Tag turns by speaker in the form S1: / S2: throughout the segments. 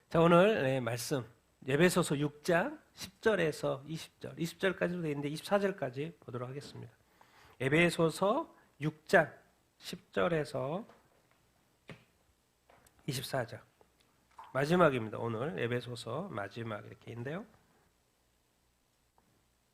S1: 자, 오늘 말씀 에베소서 6장 10절에서 20절, 20절까지로 되어 있는데 24절까지 보도록 하겠습니다. 에베소서 6장 10절에서 24절 마지막입니다. 오늘 에베소서 마지막 이렇게 있는데요.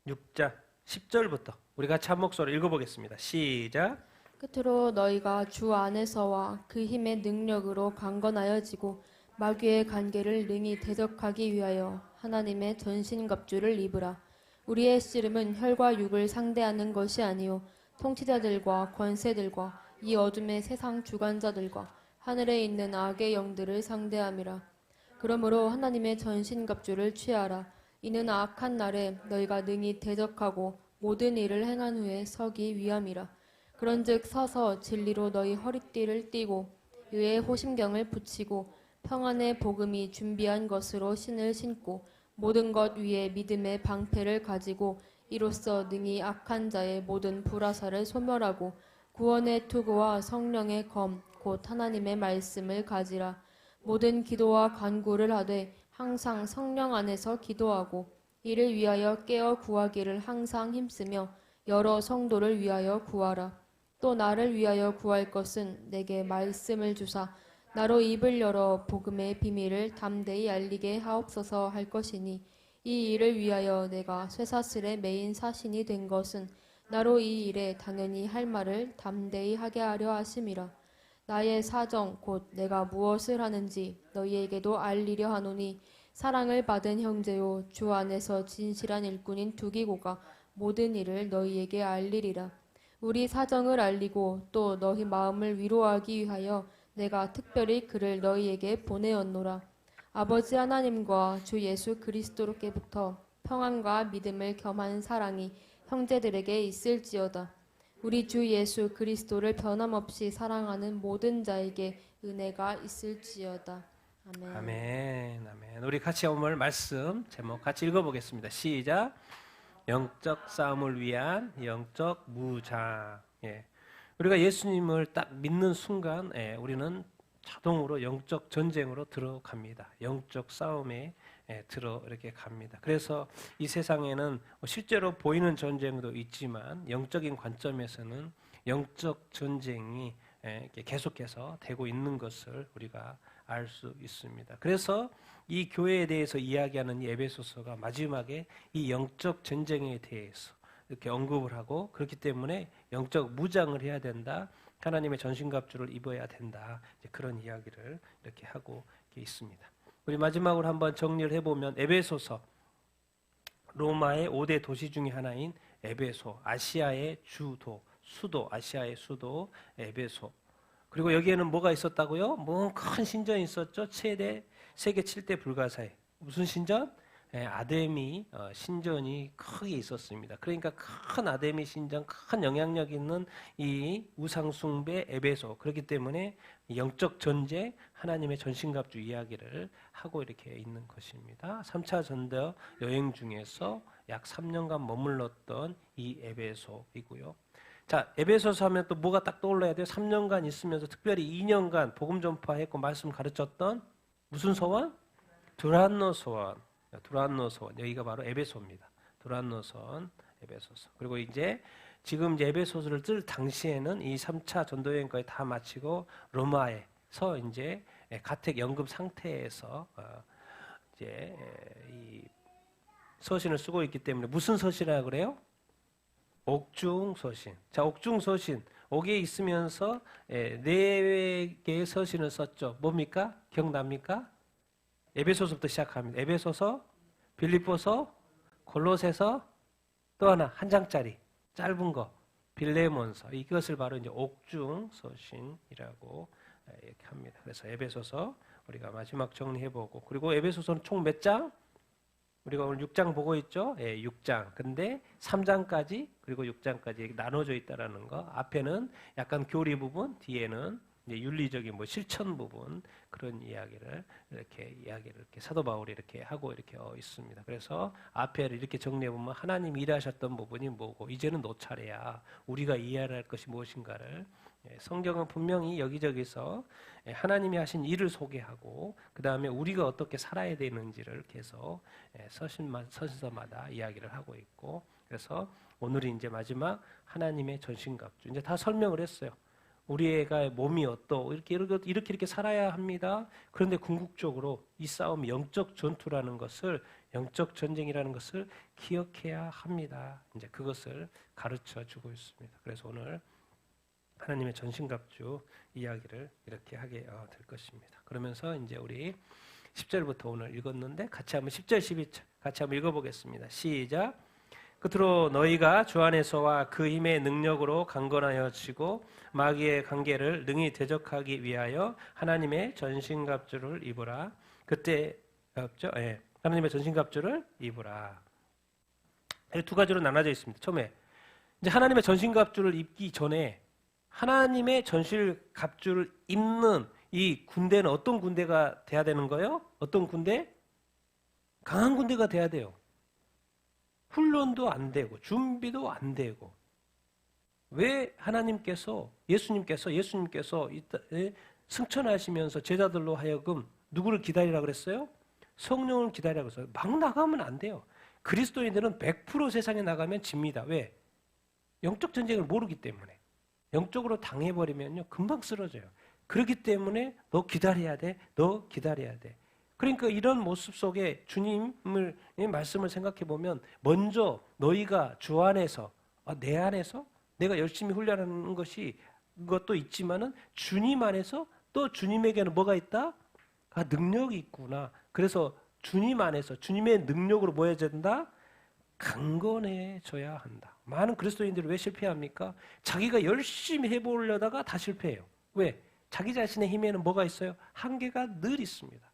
S1: 6장 10절부터 우리 같이 한 목소리 읽어보겠습니다. 시작.
S2: 끝으로 너희가 주 안에서와 그 힘의 능력으로 강건하여지고 마귀의 관계를 능히 대적하기 위하여 하나님의 전신갑주를 입으라. 우리의 씨름은 혈과 육을 상대하는 것이 아니요 통치자들과 권세들과 이 어둠의 세상 주관자들과 하늘에 있는 악의 영들을 상대함이라. 그러므로 하나님의 전신갑주를 취하라. 이는 악한 날에 너희가 능히 대적하고 모든 일을 행한 후에 서기 위함이라. 그런즉 서서 진리로 너희 허리띠를 띠고 의의 호심경을 붙이고 평안의 복음이 준비한 것으로 신을 신고 모든 것 위에 믿음의 방패를 가지고 이로써 능히 악한 자의 모든 불화살을 소멸하고 구원의 투구와 성령의 검 곧 하나님의 말씀을 가지라. 모든 기도와 간구를 하되 항상 성령 안에서 기도하고 이를 위하여 깨어 구하기를 항상 힘쓰며 여러 성도를 위하여 구하라. 또 나를 위하여 구할 것은 내게 말씀을 주사 나로 입을 열어 복음의 비밀을 담대히 알리게 하옵소서 할 것이니 이 일을 위하여 내가 쇠사슬에 매인 사신이 된 것은 나로 이 일에 당연히 할 말을 담대히 하게 하려 하심이라. 나의 사정 곧 내가 무엇을 하는지 너희에게도 알리려 하노니 사랑을 받은 형제요 주 안에서 진실한 일꾼인 두기고가 모든 일을 너희에게 알리리라. 우리 사정을 알리고 또 너희 마음을 위로하기 위하여 내가 특별히 그를 너희에게 보내었노라. 아버지 하나님과 주 예수 그리스도께부터 평안과 믿음을 겸한 사랑이 형제들에게 있을지어다. 우리 주 예수 그리스도를 변함없이 사랑하는 모든 자에게 은혜가 있을지어다. 아멘.
S1: 아멘. 아멘. 우리 같이 오늘 말씀 제목 같이 읽어보겠습니다. 시작. 영적 싸움을 위한 영적 무장. 우리가 예수님을 딱 믿는 순간 우리는 자동으로 영적 전쟁으로 들어갑니다. 영적 싸움에 이렇게 갑니다. 그래서 이 세상에는 실제로 보이는 전쟁도 있지만 영적인 관점에서는 영적 전쟁이 계속해서 되고 있는 것을 우리가 알 수 있습니다. 그래서 이 교회에 대해서 이야기하는 이 에베소서가 마지막에 이 영적 전쟁에 대해서 이렇게 언급을 하고 그렇기 때문에 영적 무장을 해야 된다. 하나님의 전신갑주를 입어야 된다. 이제 그런 이야기를 이렇게 하고 있습니다. 우리 마지막으로 한번 정리를 해보면 에베소서 로마의 5대 도시 중에 하나인 에베소, 아시아의 수도, 아시아의 수도 에베소. 그리고 여기에는 뭐가 있었다고요? 뭐 큰 신전이 있었죠. 세계 7대 불가사의 무슨 신전? 아데미 신전이 크게 있었습니다. 그러니까 큰 아데미 신전, 큰 영향력 있는 이 우상숭배 에베소. 그렇기 때문에 영적 전쟁, 하나님의 전신갑주 이야기를 하고 이렇게 있는 것입니다. 3차 전도 여행 중에서 약 3년간 머물렀던 이 에베소이고요. 자, 에베소서 하면 또 뭐가 딱 떠올라야 돼요? 3년간 있으면서 특별히 2년간 복음 전파했고 말씀 가르쳤던 무슨 소원? 두란노 소원. 여기가 바로 에베소입니다. 두란노선 에베소서. 그리고 이제 지금 이제 에베소서를 쓸 당시에는 이 3차 전도 여행까지 다 마치고 로마에서 이제 가택 연금 상태에서 이제 이 서신을 쓰고 있기 때문에 무슨 서신이라고 그래요? 옥중서신. 자, 옥중서신. 옥에 있으면서 4개의 서신을 썼죠. 뭡니까? 기억납니까? 에베소서부터 시작합니다. 에베소서, 빌립보서, 골로새서, 또 하나 한 장짜리 짧은 거 빌레몬서. 이것을 바로 이제 옥중서신이라고 이렇게 합니다. 그래서 에베소서 우리가 마지막 정리해보고, 그리고 에베소서는 총 몇 장? 우리가 오늘 6장 보고 있죠? 6장. 근데 3장까지 그리고 6장까지 나눠져 있다라는 거. 앞에는 약간 교리 부분, 뒤에는 이제 윤리적인 뭐 실천 부분, 그런 이야기를 이렇게 사도 바울이 이렇게 하고 이렇게 있습니다. 그래서 앞에를 이렇게 정리해 보면 하나님이 일하셨던 부분이 뭐고 이제는 너 차례야. 우리가 이해할 것이 무엇인가를 성경은 분명히 여기저기서 하나님이 하신 일을 소개하고 그 다음에 우리가 어떻게 살아야 되는지를 계속 서신서마다 이야기를 하고 있고, 그래서 오늘이 이제 마지막 하나님의 전신갑주. 이제 다 설명을 했어요. 우리 애가 몸이 이렇게 살아야 합니다. 그런데 궁극적으로 이 싸움이 영적 전투라는 것을, 영적 전쟁이라는 것을 기억해야 합니다. 이제 그것을 가르쳐 주고 있습니다. 그래서 오늘 하나님의 전신갑주 이야기를 이렇게 하게 될 것입니다. 그러면서 이제 우리 10절부터 오늘 읽었는데 같이 한번 10절 12절 같이 한번 읽어보겠습니다. 시작. 끝으로 너희가 주 안에서와 그 힘의 능력으로 강건하여 지고 마귀의 관계를 능히 대적하기 위하여 하나님의 전신갑주를 입으라. 그때 하나님의 전신갑주를 입으라. 두 가지로 나눠져 있습니다. 처음에 이제 하나님의 전신갑주를 입기 전에 하나님의 전신갑주를 입는 이 군대는 어떤 군대가 돼야 되는 거예요? 어떤 군대? 강한 군대가 돼야 돼요. 훈련도 안 되고 준비도 안 되고. 왜 하나님께서 예수님께서 승천하시면서 제자들로 하여금 누구를 기다리라 그랬어요? 성령을 기다리라 그랬어요. 막 나가면 안 돼요. 그리스도인들은 100% 세상에 나가면 집니다. 왜? 영적 전쟁을 모르기 때문에. 영적으로 당해버리면요 금방 쓰러져요. 그렇기 때문에 너 기다려야 돼. 너 기다려야 돼. 그러니까 이런 모습 속에 주님의 말씀을 생각해 보면 먼저 너희가 주 안에서 내 안에서 내가 열심히 훈련하는 것도 있지만은 주님 안에서 또 주님에게는 뭐가 있다? 능력이 있구나. 그래서 주님 안에서 주님의 능력으로 뭐 해야 된다? 강건해져야 한다. 많은 그리스도인들이 왜 실패합니까? 자기가 열심히 해보려다가 다 실패해요. 왜? 자기 자신의 힘에는 뭐가 있어요? 한계가 늘 있습니다.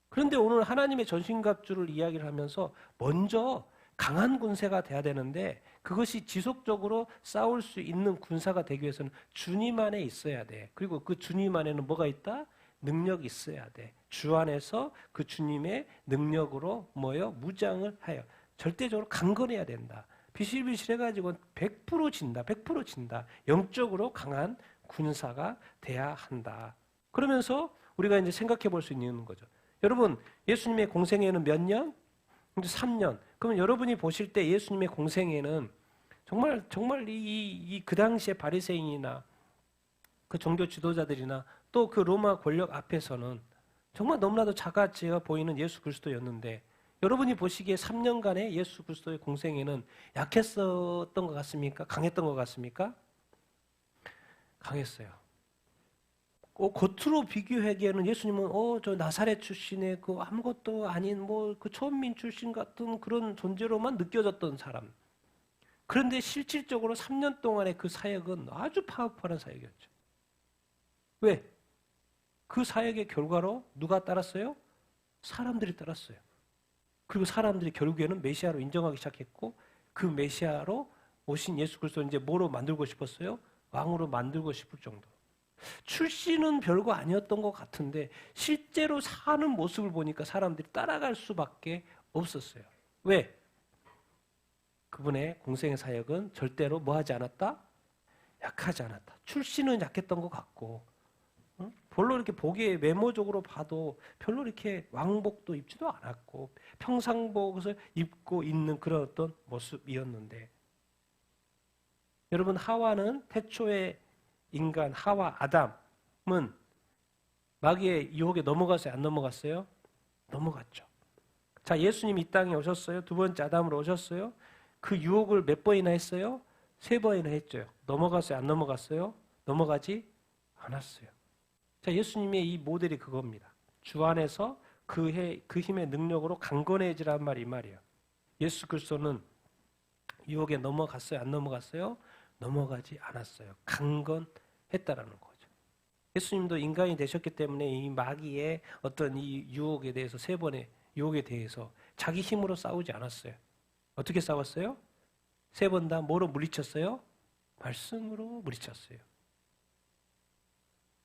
S1: 그런데 오늘 하나님의 전신갑주를 이야기를 하면서 먼저 강한 군사가 돼야 되는데 그것이 지속적으로 싸울 수 있는 군사가 되기 위해서는 주님 안에 있어야 돼. 그리고 그 주님 안에는 뭐가 있다? 능력이 있어야 돼. 주 안에서 그 주님의 능력으로 무장을 하여 절대적으로 강건해야 된다. 비실비실해가지고 100% 진다. 100% 진다. 영적으로 강한 군사가 돼야 한다. 그러면서 우리가 이제 생각해 볼 수 있는 거죠. 여러분, 예수님의 공생애는 몇 년? 3년. 그러면 여러분이 보실 때 예수님의 공생애는 정말 그 당시에 바리새인이나 그 종교 지도자들이나 또 그 로마 권력 앞에서는 정말 너무나도 작아져 보이는 예수 그리스도였는데 여러분이 보시기에 3년간의 예수 그리스도의 공생애는 약했었던 것 같습니까? 강했던 것 같습니까? 강했어요. 겉으로 비교하기에는 예수님은 저 나사렛 출신의 그 아무것도 아닌 그 천민 출신 같은 그런 존재로만 느껴졌던 사람. 그런데 실질적으로 3년 동안의 그 사역은 아주 파워풀한 사역이었죠. 왜? 그 사역의 결과로 누가 따랐어요? 사람들이 따랐어요. 그리고 사람들이 결국에는 메시아로 인정하기 시작했고 그 메시아로 오신 예수 그리스도를 이제 뭐로 만들고 싶었어요? 왕으로 만들고 싶을 정도. 출신은 별거 아니었던 것 같은데 실제로 사는 모습을 보니까 사람들이 따라갈 수밖에 없었어요. 왜? 그분의 공생의 사역은 절대로 뭐하지 않았다? 약하지 않았다. 출신은 약했던 것 같고 별로 이렇게 보기에 외모적으로 봐도 별로 이렇게 왕복도 입지도 않았고 평상복을 입고 있는 그런 어떤 모습이었는데 여러분 하와는 태초의 인간 하와 아담은 마귀의 유혹에 넘어갔어요? 안 넘어갔어요? 넘어갔죠. 자, 예수님이 이 땅에 오셨어요. 두 번째 아담으로 오셨어요. 그 유혹을 몇 번이나 했어요? 3번이나 했죠. 넘어갔어요? 안 넘어갔어요? 넘어가지 않았어요. 자, 예수님의 이 모델이 그겁니다. 주 안에서 그 힘의 능력으로 강건해지란 말이 이 말이에요. 예수 그리스도는 유혹에 넘어갔어요? 안 넘어갔어요? 넘어가지 않았어요. 강건했다라는 거죠. 예수님도 인간이 되셨기 때문에 이 마귀의 어떤 이 유혹에 대해서 3번의 유혹에 대해서 자기 힘으로 싸우지 않았어요. 어떻게 싸웠어요? 3번 다 뭐로 물리쳤어요? 말씀으로 물리쳤어요.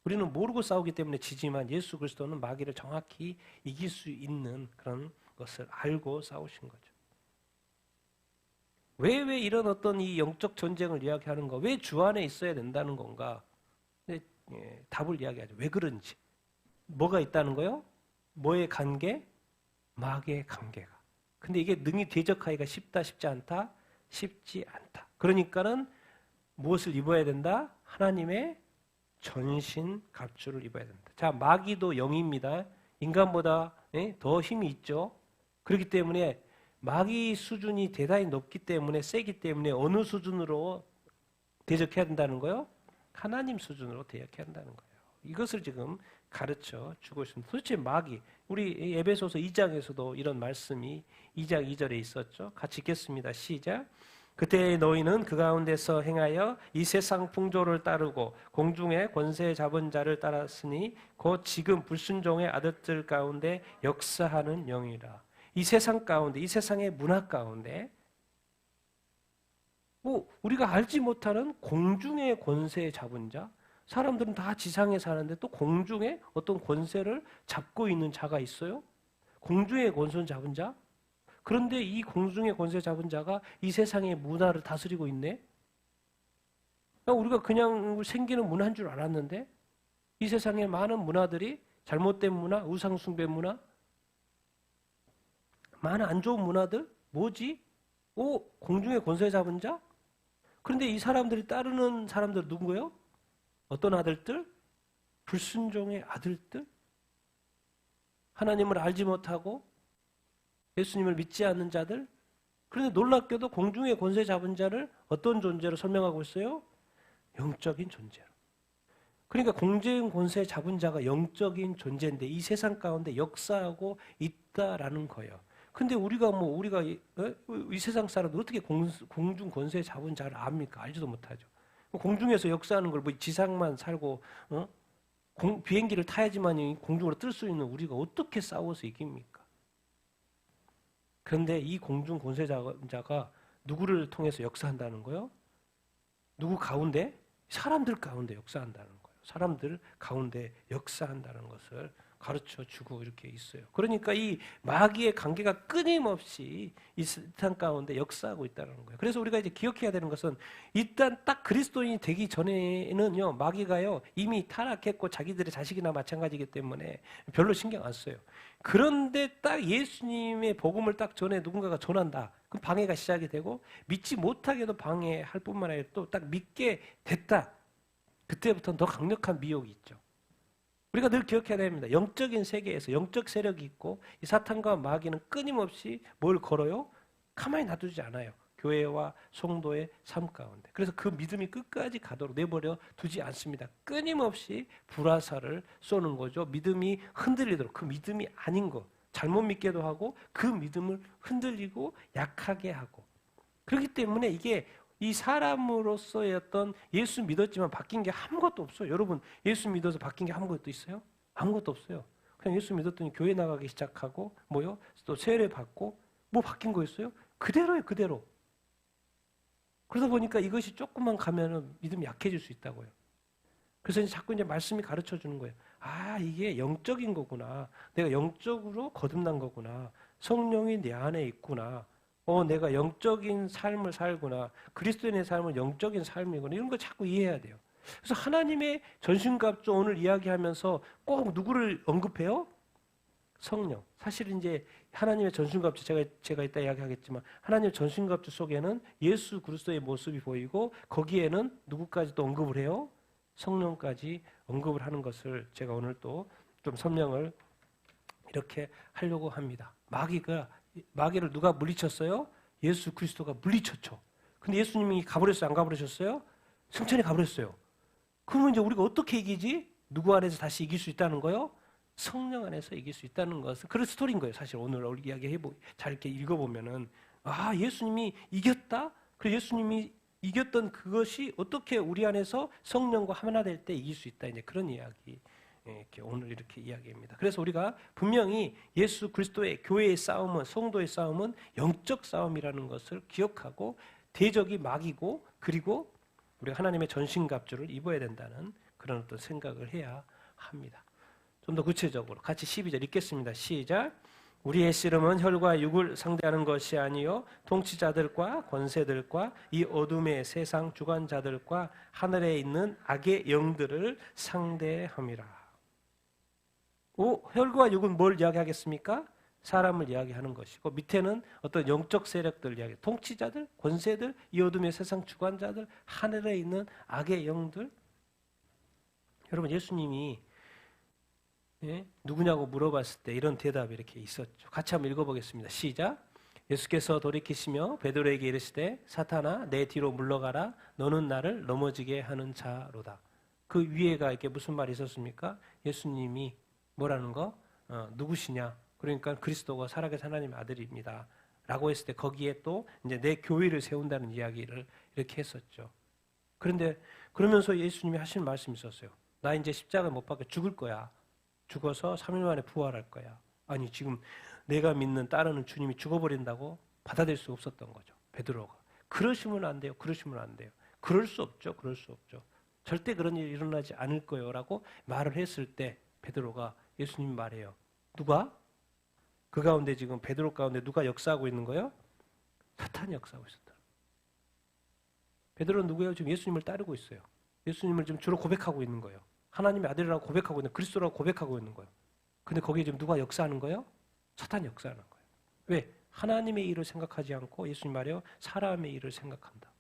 S1: 우리는 모르고 싸우기 때문에 지지만 예수 그리스도는 마귀를 정확히 이길 수 있는 그런 것을 알고 싸우신 거죠. 왜 이런 어떤 이 영적 전쟁을 이야기하는가? 왜 주 안에 있어야 된다는 건가? 근데 답을 이야기하죠. 왜 그런지. 뭐가 있다는 거요? 뭐의 관계? 마귀의 관계가. 근데 이게 능히 대적하기가 쉽다, 쉽지 않다? 쉽지 않다. 그러니까는 무엇을 입어야 된다? 하나님의 전신 갑주를 입어야 된다. 자, 마귀도 영입니다. 인간보다 더 힘이 있죠. 그렇기 때문에 마귀 수준이 대단히 높기 때문에 세기 때문에 어느 수준으로 대적해야 된다는 거요? 하나님 수준으로 대적해야 한다는 거예요. 이것을 지금 가르쳐 주고 있습니다. 도대체 마귀, 우리 에베소서 2장에서도 이런 말씀이 2장 2절에 있었죠. 같이 읽겠습니다. 시작. 그때 너희는 그 가운데서 행하여 이 세상 풍조를 따르고 공중의 권세 잡은 자를 따랐으니 곧 지금 불순종의 아들들 가운데 역사하는 영이라. 이 세상 가운데, 이 세상의 문화 가운데 우리가 알지 못하는 공중의 권세 잡은 자, 사람들은 다 지상에 사는데 또 공중에 어떤 권세를 잡고 있는 자가 있어요. 공중의 권세 잡은 자. 그런데 이 공중의 권세 잡은 자가 이 세상의 문화를 다스리고 있네. 우리가 그냥 생기는 문화인 줄 알았는데 이 세상의 많은 문화들이 잘못된 문화, 우상숭배 문화, 많은 안 좋은 문화들 뭐지? 공중의 권세 잡은 자? 그런데 이 사람들이 따르는 사람들 누구예요? 어떤 아들들? 불순종의 아들들? 하나님을 알지 못하고 예수님을 믿지 않는 자들? 그런데 놀랍게도 공중의 권세 잡은 자를 어떤 존재로 설명하고 있어요? 영적인 존재로. 그러니까 공중의 권세 잡은 자가 영적인 존재인데 이 세상 가운데 역사하고 있다라는 거예요. 근데 우리가 이 세상 사람들 어떻게 공중 권세 잡은 자를 압니까? 알지도 못하죠. 공중에서 역사하는 걸 지상만 살고 비행기를 타야지만 공중으로 뜰 수 있는 우리가 어떻게 싸워서 이깁니까? 그런데 이 공중 권세자가 누구를 통해서 역사한다는 거예요? 누구 가운데? 사람들 가운데 역사한다는 거예요. 사람들 가운데 역사한다는 것을 가르쳐 주고 이렇게 있어요. 그러니까 이 마귀의 관계가 끊임없이 이 세상 가운데 역사하고 있다는 거예요. 그래서 우리가 이제 기억해야 되는 것은 일단 딱 그리스도인이 되기 전에는요, 마귀가요, 이미 타락했고 자기들의 자식이나 마찬가지이기 때문에 별로 신경 안 써요. 그런데 딱 예수님의 복음을 딱 전에 누군가가 전한다. 그럼 방해가 시작이 되고 믿지 못하게도 방해할 뿐만 아니라 또 딱 믿게 됐다. 그때부터는 더 강력한 미혹이 있죠. 우리가 늘 기억해야 됩니다. 영적인 세계에서 영적 세력이 있고 이 사탄과 마귀는 끊임없이 뭘 걸어요? 가만히 놔두지 않아요. 교회와 성도의 삶 가운데. 그래서 그 믿음이 끝까지 가도록 내버려 두지 않습니다. 끊임없이 불화살을 쏘는 거죠. 믿음이 흔들리도록. 그 믿음이 아닌 거. 잘못 믿게도 하고 그 믿음을 흔들리고 약하게 하고. 그렇기 때문에 이게 이 사람으로서의 어떤 예수 믿었지만 바뀐 게 아무것도 없어요. 여러분 예수 믿어서 바뀐 게 아무것도 있어요? 아무것도 없어요. 그냥 예수 믿었더니 교회 나가기 시작하고 또 세례 받고 뭐 바뀐 거 있어요? 그대로예요. 그대로. 그러다 보니까 이것이 조금만 가면은 믿음이 약해질 수 있다고요. 그래서 자꾸 말씀이 가르쳐 주는 거예요. 아, 이게 영적인 거구나. 내가 영적으로 거듭난 거구나. 성령이 내 안에 있구나. 내가 영적인 삶을 살구나. 그리스도인의 삶은 영적인 삶이구나. 이런 거 자꾸 이해해야 돼요. 그래서 하나님의 전신갑주 오늘 이야기하면서 꼭 누구를 언급해요? 성령. 사실 이제 하나님의 전신갑주 제가 이따 이야기하겠지만 하나님의 전신갑주 속에는 예수 그리스도의 모습이 보이고 거기에는 누구까지 또 언급을 해요? 성령까지 언급을 하는 것을 제가 오늘 또 좀 설명을 이렇게 하려고 합니다. 마귀를 누가 물리쳤어요? 예수 그리스도가 물리쳤죠. 근데 예수님이 가버렸어요? 안 가버리셨어요? 승천이 가버렸어요. 그러면 이제 우리가 어떻게 이기지? 누구 안에서 다시 이길 수 있다는 거요? 성령 안에서 이길 수 있다는 것은 그런 스토리인 거예요. 사실 오늘 잘 이렇게 읽어보면은 예수님이 이겼다? 그리고 예수님이 이겼던 그것이 어떻게 우리 안에서 성령과 하나 될 때 이길 수 있다. 이제 그런 이야기. 이렇게 오늘 이렇게 이야기합니다. 그래서 우리가 분명히 예수 그리스도의 교회의 싸움은 성도의 싸움은 영적 싸움이라는 것을 기억하고 대적이 마귀고 그리고 우리가 하나님의 전신갑주를 입어야 된다는 그런 어떤 생각을 해야 합니다. 좀 더 구체적으로 같이 12절 읽겠습니다. 시작. 우리의 씨름은 혈과 육을 상대하는 것이 아니요 통치자들과 권세들과 이 어둠의 세상 주관자들과 하늘에 있는 악의 영들을 상대함이라. 혈과 육은 뭘 이야기하겠습니까? 사람을 이야기하는 것이고 밑에는 어떤 영적 세력들 이야기, 통치자들, 권세들, 이 어둠의 세상 주관자들, 하늘에 있는 악의 영들. 여러분 예수님이 누구냐고 물어봤을 때 이런 대답이 이렇게 있었죠. 같이 한번 읽어보겠습니다. 시작. 예수께서 돌이키시며 베드로에게 이르시되 사탄아 내 뒤로 물러가라 너는 나를 넘어지게 하는 자로다. 그 위에가 이렇게 무슨 말이 있었습니까? 예수님이 뭐라는 거? 누구시냐? 그러니까 그리스도가 살아계신 하나님의 아들입니다. 라고 했을 때 거기에 또 이제 내 교회를 세운다는 이야기를 이렇게 했었죠. 그런데 그러면서 예수님이 하신 말씀이 있었어요. 나 이제 십자가에 못 박혀 죽을 거야. 죽어서 3일 만에 부활할 거야. 아니 지금 내가 믿는 따르는 주님이 죽어버린다고 받아들일 수 없었던 거죠. 베드로가. 그러시면 안 돼요. 그러시면 안 돼요. 그럴 수 없죠. 그럴 수 없죠. 절대 그런 일이 일어나지 않을 거예요. 라고 말을 했을 때 베드로가 예수님 말해요. 누가? 그 가운데 지금 베드로 가운데 누가 역사하고 있는 거예요? 사탄이 역사하고 있었다. 베드로는 누구예요? 지금 예수님을 따르고 있어요. 예수님을 지금 주로 고백하고 있는 거예요. 하나님의 아들이라고 고백하고 있는 그리스도라고 고백하고 있는 거예요. 근데 거기에 지금 누가 역사하는 거예요? 사탄이 역사하는 거예요. 왜? 하나님의 일을 생각하지 않고 예수님 말이요 사람의 일을 생각한다.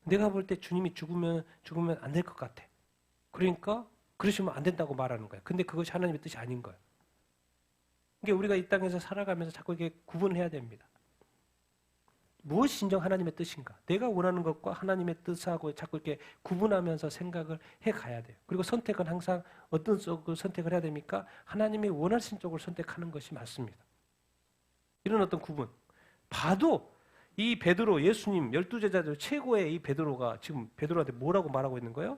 S1: 내가 볼 때 주님이 죽으면 안 될 것 같아. 그러니까 그러시면 안 된다고 말하는 거예요. 근데 그것이 하나님의 뜻이 아닌 거예요. 그러니까 우리가 이 땅에서 살아가면서 자꾸 이렇게 구분해야 됩니다. 무엇이 진정 하나님의 뜻인가? 내가 원하는 것과 하나님의 뜻하고 자꾸 이렇게 구분하면서 생각을 해가야 돼요. 그리고 선택은 항상 어떤 쪽을 선택을 해야 됩니까? 하나님이 원하신 쪽을 선택하는 것이 맞습니다. 이런 어떤 구분. 봐도 이 베드로, 예수님 12제자들 최고의 이 베드로가 지금 베드로한테 뭐라고 말하고 있는 거예요?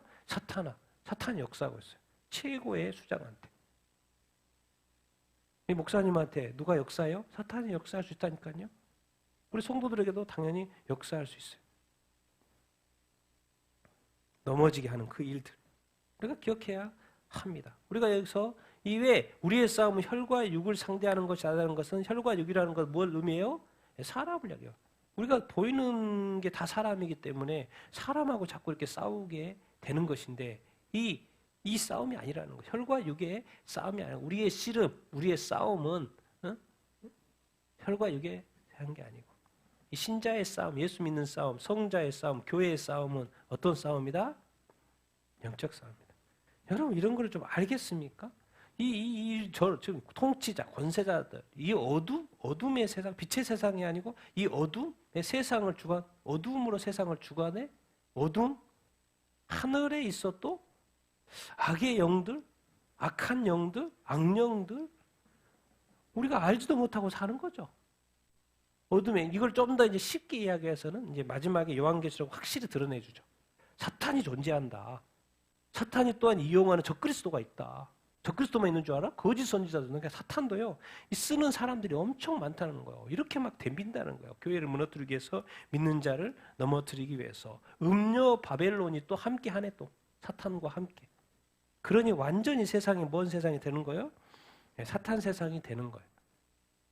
S1: 사탄이 역사하고 있어요. 최고의 수장한테. 이 목사님한테 누가 역사해요? 사탄이 역사할 수 있다니까요. 우리 성도들에게도 당연히 역사할 수 있어요. 넘어지게 하는 그 일들. 우리가 기억해야 합니다. 우리가 여기서 이외에 우리의 싸움은 혈과 육을 상대하는 것이 아니라는 것은 혈과 육이라는 건 뭘 의미해요? 사람을 이야기해요. 우리가 보이는 게 다 사람이기 때문에 사람하고 자꾸 이렇게 싸우게 되는 것인데 이 싸움이 아니라는 거예요. 혈과 육의 싸움이 아니라 우리의 씨름, 우리의 싸움은 혈과 육에 대한 게 아니고 이 신자의 싸움, 예수 믿는 싸움, 성자의 싸움, 교회의 싸움은 어떤 싸움이다? 영적 싸움이다. 여러분 이런 걸 좀 알겠습니까? 지금 통치자, 권세자들, 이 어둠의 세상, 빛의 세상이 아니고 이 어둠의 세상을 어둠으로 세상을 주관해? 어둠? 하늘에 있어도 악의 영들, 악한 영들, 악령들, 우리가 알지도 못하고 사는 거죠. 어둠에 이걸 좀 더 이제 쉽게 이야기해서는 이제 마지막에 요한계시록 확실히 드러내주죠. 사탄이 존재한다. 사탄이 또한 이용하는 적그리스도가 있다. 적그리스도만 있는 줄 알아? 거짓 선지자들, 그러니까 사탄도요. 이 쓰는 사람들이 엄청 많다는 거예요. 이렇게 막 덤빈다는 거예요. 교회를 무너뜨리기 위해서 믿는 자를 넘어뜨리기 위해서 음녀 바벨론이 또 함께하네 또 사탄과 함께. 그러니 완전히 세상이 뭔 세상이 되는 거예요? 네, 사탄 세상이 되는 거예요.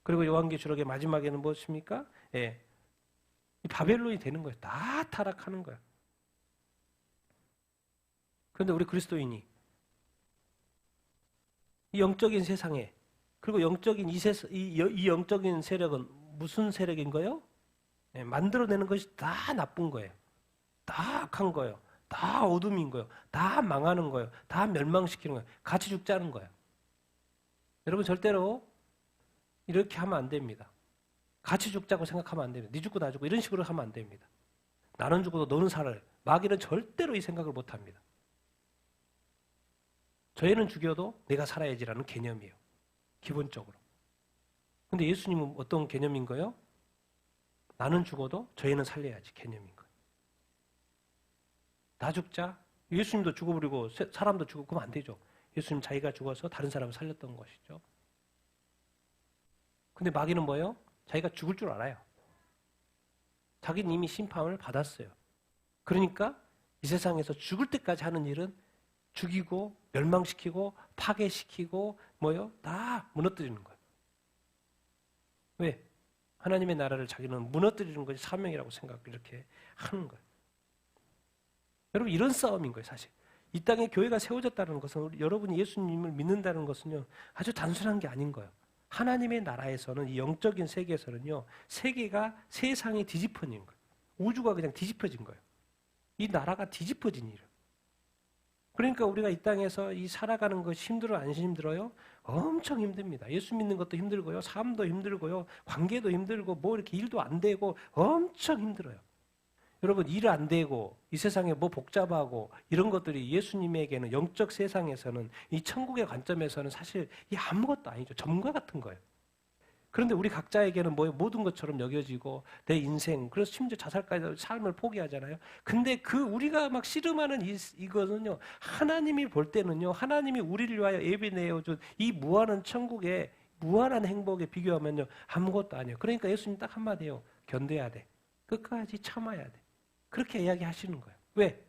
S1: 그리고 요한계시록의 마지막에는 무엇입니까? 이 바벨론이 되는 거예요. 다 타락하는 거예요. 그런데 우리 그리스도인이 이 영적인 세상에 그리고 영적인 이 영적인 세력은 무슨 세력인 거예요? 만들어내는 것이 다 나쁜 거예요. 다 악한 거예요. 다 어둠인 거예요. 다 망하는 거예요. 다 멸망시키는 거예요. 같이 죽자는 거예요. 여러분 절대로 이렇게 하면 안 됩니다. 같이 죽자고 생각하면 안 됩니다. 네 죽고 나 죽고 이런 식으로 하면 안 됩니다. 나는 죽어도 너는 살아. 마귀는 절대로 이 생각을 못 합니다. 저희는 죽여도 내가 살아야지라는 개념이에요. 기본적으로. 근데 예수님은 어떤 개념인 거예요? 나는 죽어도 저희는 살려야지 개념인 거예요. 나 죽자. 예수님도 죽어버리고 사람도 죽고 그러면 안 되죠. 예수님 자기가 죽어서 다른 사람을 살렸던 것이죠. 근데 마귀는 뭐예요? 자기가 죽을 줄 알아요. 자기는 이미 심판을 받았어요. 그러니까 이 세상에서 죽을 때까지 하는 일은 죽이고 멸망시키고 파괴시키고 뭐요? 다 무너뜨리는 거예요. 왜? 하나님의 나라를 자기는 무너뜨리는 것이 사명이라고 생각하고 이렇게 하는 거예요. 여러분 이런 싸움인 거예요 사실. 이 땅에 교회가 세워졌다는 것은 여러분이 예수님을 믿는다는 것은요 아주 단순한 게 아닌 거예요. 하나님의 나라에서는 이 영적인 세계에서는요 세계가 세상이 뒤집어진 거예요. 우주가 그냥 뒤집어진 거예요. 이 나라가 뒤집어진 일이에요. 그러니까 우리가 이 땅에서 이 살아가는 것이 힘들어요? 안 힘들어요? 엄청 힘듭니다. 예수 믿는 것도 힘들고요. 삶도 힘들고요. 관계도 힘들고 뭐 이렇게 일도 안 되고 엄청 힘들어요. 여러분 일 안 되고 이 세상에 뭐 복잡하고 이런 것들이 예수님에게는 영적 세상에서는 이 천국의 관점에서는 사실 이 아무것도 아니죠. 점과 같은 거예요. 그런데 우리 각자에게는 뭐 모든 것처럼 여겨지고 내 인생 그래서 심지어 자살까지 삶을 포기하잖아요. 근데 그 우리가 막 씨름하는 이거는요 하나님이 볼 때는요 하나님이 우리를 위하여 예비 내어준 이 무한한 천국의 무한한 행복에 비교하면요 아무것도 아니에요. 그러니까 예수님 딱 한마디예요. 견뎌야 돼. 끝까지 참아야 돼. 그렇게 이야기하시는 거예요. 왜?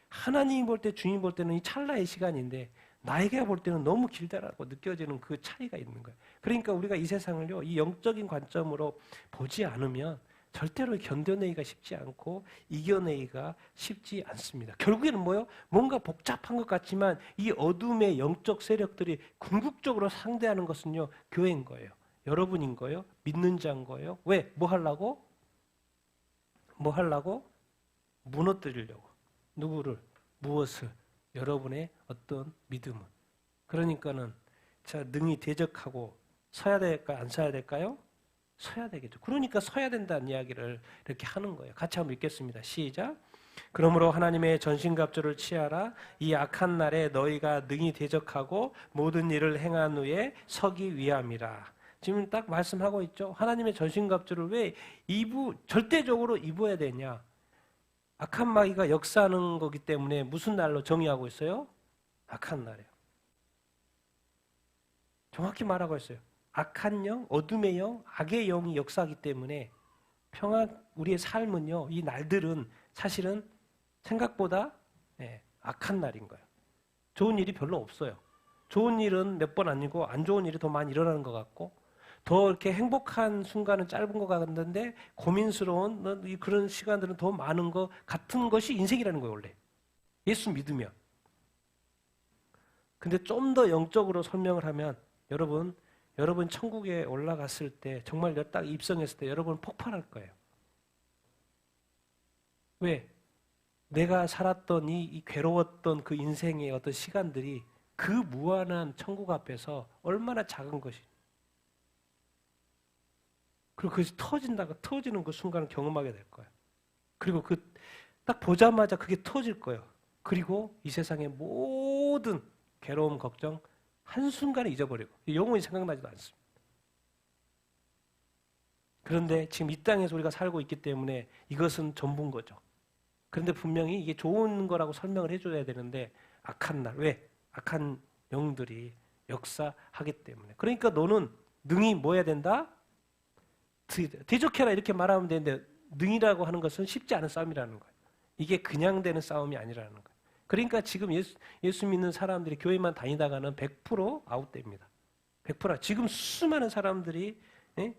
S1: 하나님이 볼 때 주님 볼 때는 이 찰나의 시간인데 나에게 볼 때는 너무 길다라고 느껴지는 그 차이가 있는 거예요. 그러니까 우리가 이 세상을요, 이 영적인 관점으로 보지 않으면 절대로 견뎌내기가 쉽지 않고 이겨내기가 쉽지 않습니다. 결국에는 뭐요? 뭔가 복잡한 것 같지만 이 어둠의 영적 세력들이 궁극적으로 상대하는 것은요, 교회인 거예요. 여러분인 거예요. 믿는 자인 거예요. 왜? 뭐 하려고? 뭐 하려고? 무너뜨리려고. 누구를? 무엇을? 여러분의 어떤 믿음을. 그러니까는 자 능히 대적하고 서야 될까요? 안 서야 될까요? 서야 되겠죠. 그러니까 서야 된다는 이야기를 이렇게 하는 거예요. 같이 한번 읽겠습니다. 시작. 그러므로 하나님의 전신갑주를 취하라. 이 악한 날에 너희가 능히 대적하고 모든 일을 행한 후에 서기 위함이라. 지금 딱 말씀하고 있죠. 하나님의 전신갑주를 왜 절대적으로 입어야 되냐? 악한 마귀가 역사하는 거기 때문에 무슨 날로 정의하고 있어요? 악한 날이에요. 정확히 말하고 있어요. 악한 영, 어둠의 영, 악의 영이 역사하기 때문에 우리의 삶은요, 이 날들은 사실은 생각보다 악한 날인 거예요. 좋은 일이 별로 없어요. 좋은 일은 몇 번 아니고 안 좋은 일이 더 많이 일어나는 것 같고 더 이렇게 행복한 순간은 짧은 것 같는데 고민스러운 그런 시간들은 더 많은 것 같은 것이 인생이라는 거예요, 원래. 예수 믿으면. 근데 좀 더 영적으로 설명을 하면 여러분 천국에 올라갔을 때 정말 딱 입성했을 때 여러분 폭발할 거예요. 왜? 내가 살았던 이 괴로웠던 그 인생의 어떤 시간들이 그 무한한 천국 앞에서 얼마나 작은 것이. 그리고 그것이 터지는 그 순간을 경험하게 될 거예요. 그리고 딱 보자마자 그게 터질 거예요. 그리고 이 세상의 모든 괴로움, 걱정 한순간에 잊어버리고 영원히 생각나지도 않습니다. 그런데 지금 이 땅에서 우리가 살고 있기 때문에 이것은 전부인 거죠. 그런데 분명히 이게 좋은 거라고 설명을 해줘야 되는데 악한 날, 왜? 악한 영들이 역사하기 때문에. 그러니까 너는 능히 뭐 해야 된다? 대적해라 이렇게 말하면 되는데 능이라고 하는 것은 쉽지 않은 싸움이라는 거예요. 이게 그냥 되는 싸움이 아니라는 거예요. 그러니까 지금 예수 믿는 사람들이 교회만 다니다가는 100% 아웃됩니다. 100%. 지금 수많은 사람들이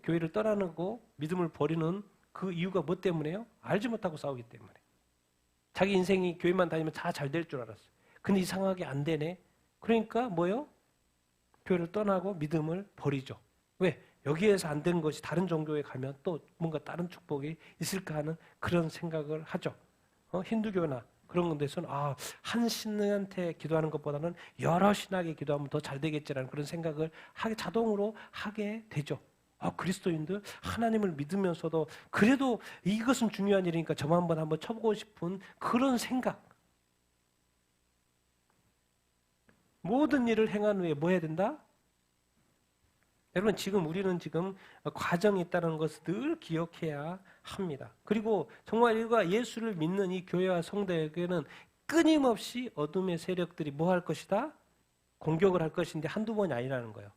S1: 교회를 떠나고 믿음을 버리는 그 이유가 뭐 때문에요? 알지 못하고 싸우기 때문에. 자기 인생이 교회만 다니면 다 잘 될 줄 알았어요. 근데 이상하게 안 되네. 그러니까 뭐요? 교회를 떠나고 믿음을 버리죠. 왜? 여기에서 안 되는 것이 다른 종교에 가면 또 뭔가 다른 축복이 있을까 하는 그런 생각을 하죠. 힌두교나 그런 데서는 한 신한테 기도하는 것보다는 여러 신에게 기도하면 더 잘 되겠지라는 그런 생각을 자동으로 하게 되죠. 그리스도인들 하나님을 믿으면서도 그래도 이것은 중요한 일이니까 저만 한번 쳐보고 싶은 그런 생각. 모든 일을 행한 후에 뭐 해야 된다? 여러분 우리는 지금 과정이 있다는 것을 늘 기억해야 합니다. 그리고 정말 우리가 예수를 믿는 이 교회와 성도에게는 끊임없이 어둠의 세력들이 뭐 할 것이다? 공격을 할 것인데 한두 번이 아니라는 거예요.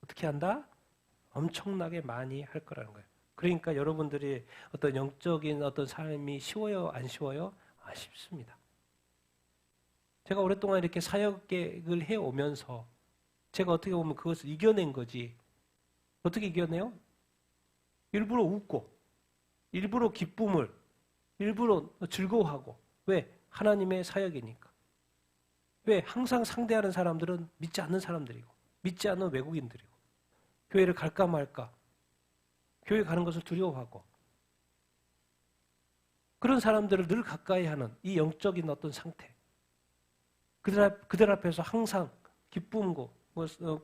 S1: 어떻게 한다? 엄청나게 많이 할 거라는 거예요. 그러니까 여러분들이 어떤 영적인 어떤 삶이 쉬워요? 안 쉬워요? 쉽습니다. 제가 오랫동안 이렇게 사역을 해오면서 제가 어떻게 보면 그것을 이겨낸 거지. 어떻게 이겨내요? 일부러 웃고, 일부러 기쁨을, 일부러 즐거워하고. 왜? 하나님의 사역이니까. 왜? 항상 상대하는 사람들은 믿지 않는 사람들이고, 믿지 않는 외국인들이고, 교회를 갈까 말까, 교회 가는 것을 두려워하고, 그런 사람들을 늘 가까이 하는 이 영적인 어떤 상태. 그들 앞에서 항상 기쁨고,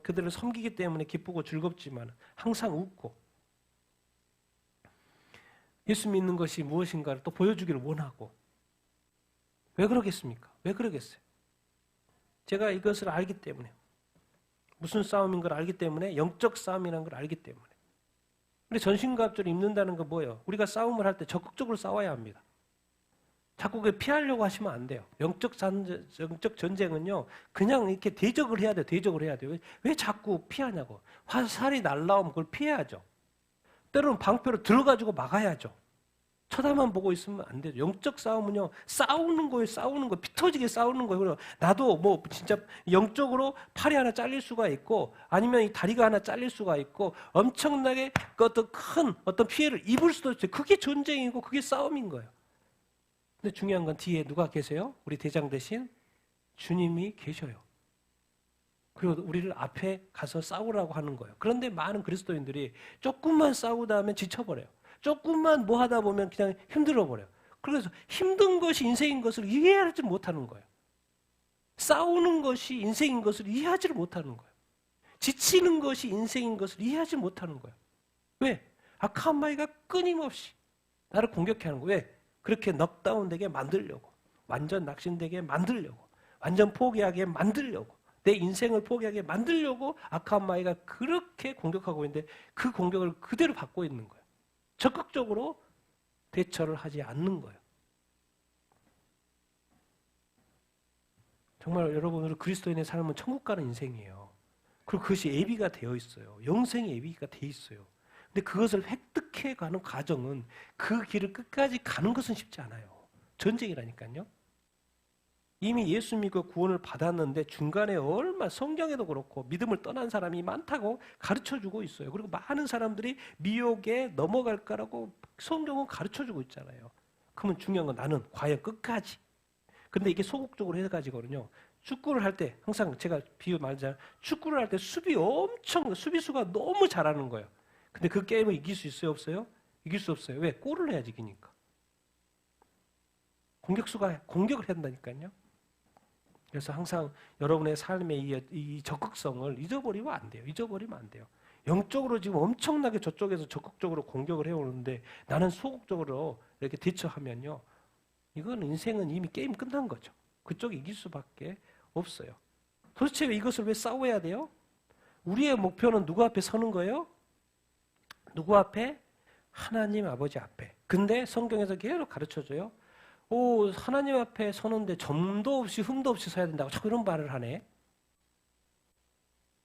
S1: 그들을 섬기기 때문에 기쁘고 즐겁지만 항상 웃고, 예수 믿는 것이 무엇인가를 또 보여주기를 원하고. 왜 그러겠습니까? 왜 그러겠어요? 제가 이것을 알기 때문에, 무슨 싸움인 걸 알기 때문에, 영적 싸움이라는 걸 알기 때문에. 근데 전신갑주를 입는다는 건 뭐예요? 우리가 싸움을 할 때 적극적으로 싸워야 합니다. 자꾸 피하려고 하시면 안 돼요. 영적 전쟁은요, 그냥 이렇게 대적을 해야 돼요. 대적을 해야 돼요. 왜 자꾸 피하냐고. 화살이 날라오면 그걸 피해야죠. 때로는 방패로 들어가지고 막아야죠. 쳐다만 보고 있으면 안 되죠. 영적 싸움은요, 싸우는 거예요. 싸우는 거. 피 터지게 싸우는 거예요. 나도 뭐 진짜 영적으로 팔이 하나 잘릴 수가 있고, 아니면 이 다리가 하나 잘릴 수가 있고, 엄청나게 어떤 큰 어떤 피해를 입을 수도 있어요. 그게 전쟁이고 그게 싸움인 거예요. 근데 중요한 건 뒤에 누가 계세요? 우리 대장 대신 주님이 계셔요. 그리고 우리를 앞에 가서 싸우라고 하는 거예요. 그런데 많은 그리스도인들이 조금만 싸우다 하면 지쳐버려요. 조금만 뭐 하다 보면 그냥 힘들어버려요. 그래서 힘든 것이 인생인 것을 이해하지 못하는 거예요. 싸우는 것이 인생인 것을 이해하지 못하는 거예요. 지치는 것이 인생인 것을 이해하지 못하는 거예요. 왜? 악한 마귀가 끊임없이 나를 공격하는 거예요. 왜? 그렇게 넉다운되게 만들려고, 완전 낙심되게 만들려고, 완전 포기하게 만들려고, 내 인생을 포기하게 만들려고 악한 마귀가 그렇게 공격하고 있는데 그 공격을 그대로 받고 있는 거예요. 적극적으로 대처를 하지 않는 거예요. 정말 여러분, 우리 그리스도인의 삶은 천국 가는 인생이에요. 그리고 그것이 예비가 되어 있어요. 영생의 예비가 되어 있어요. 근데 그것을 획득해 가는 과정은, 그 길을 끝까지 가는 것은 쉽지 않아요. 전쟁이라니까요. 이미 예수 믿고 구원을 받았는데 중간에 얼마, 성경에도 그렇고 믿음을 떠난 사람이 많다고 가르쳐주고 있어요. 그리고 많은 사람들이 미혹에 넘어갈까라고 성경은 가르쳐주고 있잖아요. 그러면 중요한 건 나는 과연 끝까지. 근데 이게 소극적으로 해가지거든요. 축구를 할 때 항상 제가 비유 말하자면, 축구를 할 때 수비수가 너무 잘하는 거예요. 근데 그 게임을 이길 수 있어요, 없어요? 이길 수 없어요. 왜? 골을 해야지 이기니까. 공격수가 공격을 한다니까요. 그래서 항상 여러분의 삶의 이 적극성을 잊어버리면 안 돼요. 잊어버리면 안 돼요. 영적으로 지금 엄청나게 저쪽에서 적극적으로 공격을 해오는데 나는 소극적으로 이렇게 대처하면요, 이건 인생은 이미 게임 끝난 거죠. 그쪽이 이길 수밖에 없어요. 도대체 이것을 왜 싸워야 돼요? 우리의 목표는 누구 앞에 서는 거예요? 누구 앞에? 하나님 아버지 앞에. 근데 성경에서 계속 가르쳐줘요. 하나님 앞에 서는데 점도 없이 흠도 없이 서야 된다고 자꾸 이런 말을 하네.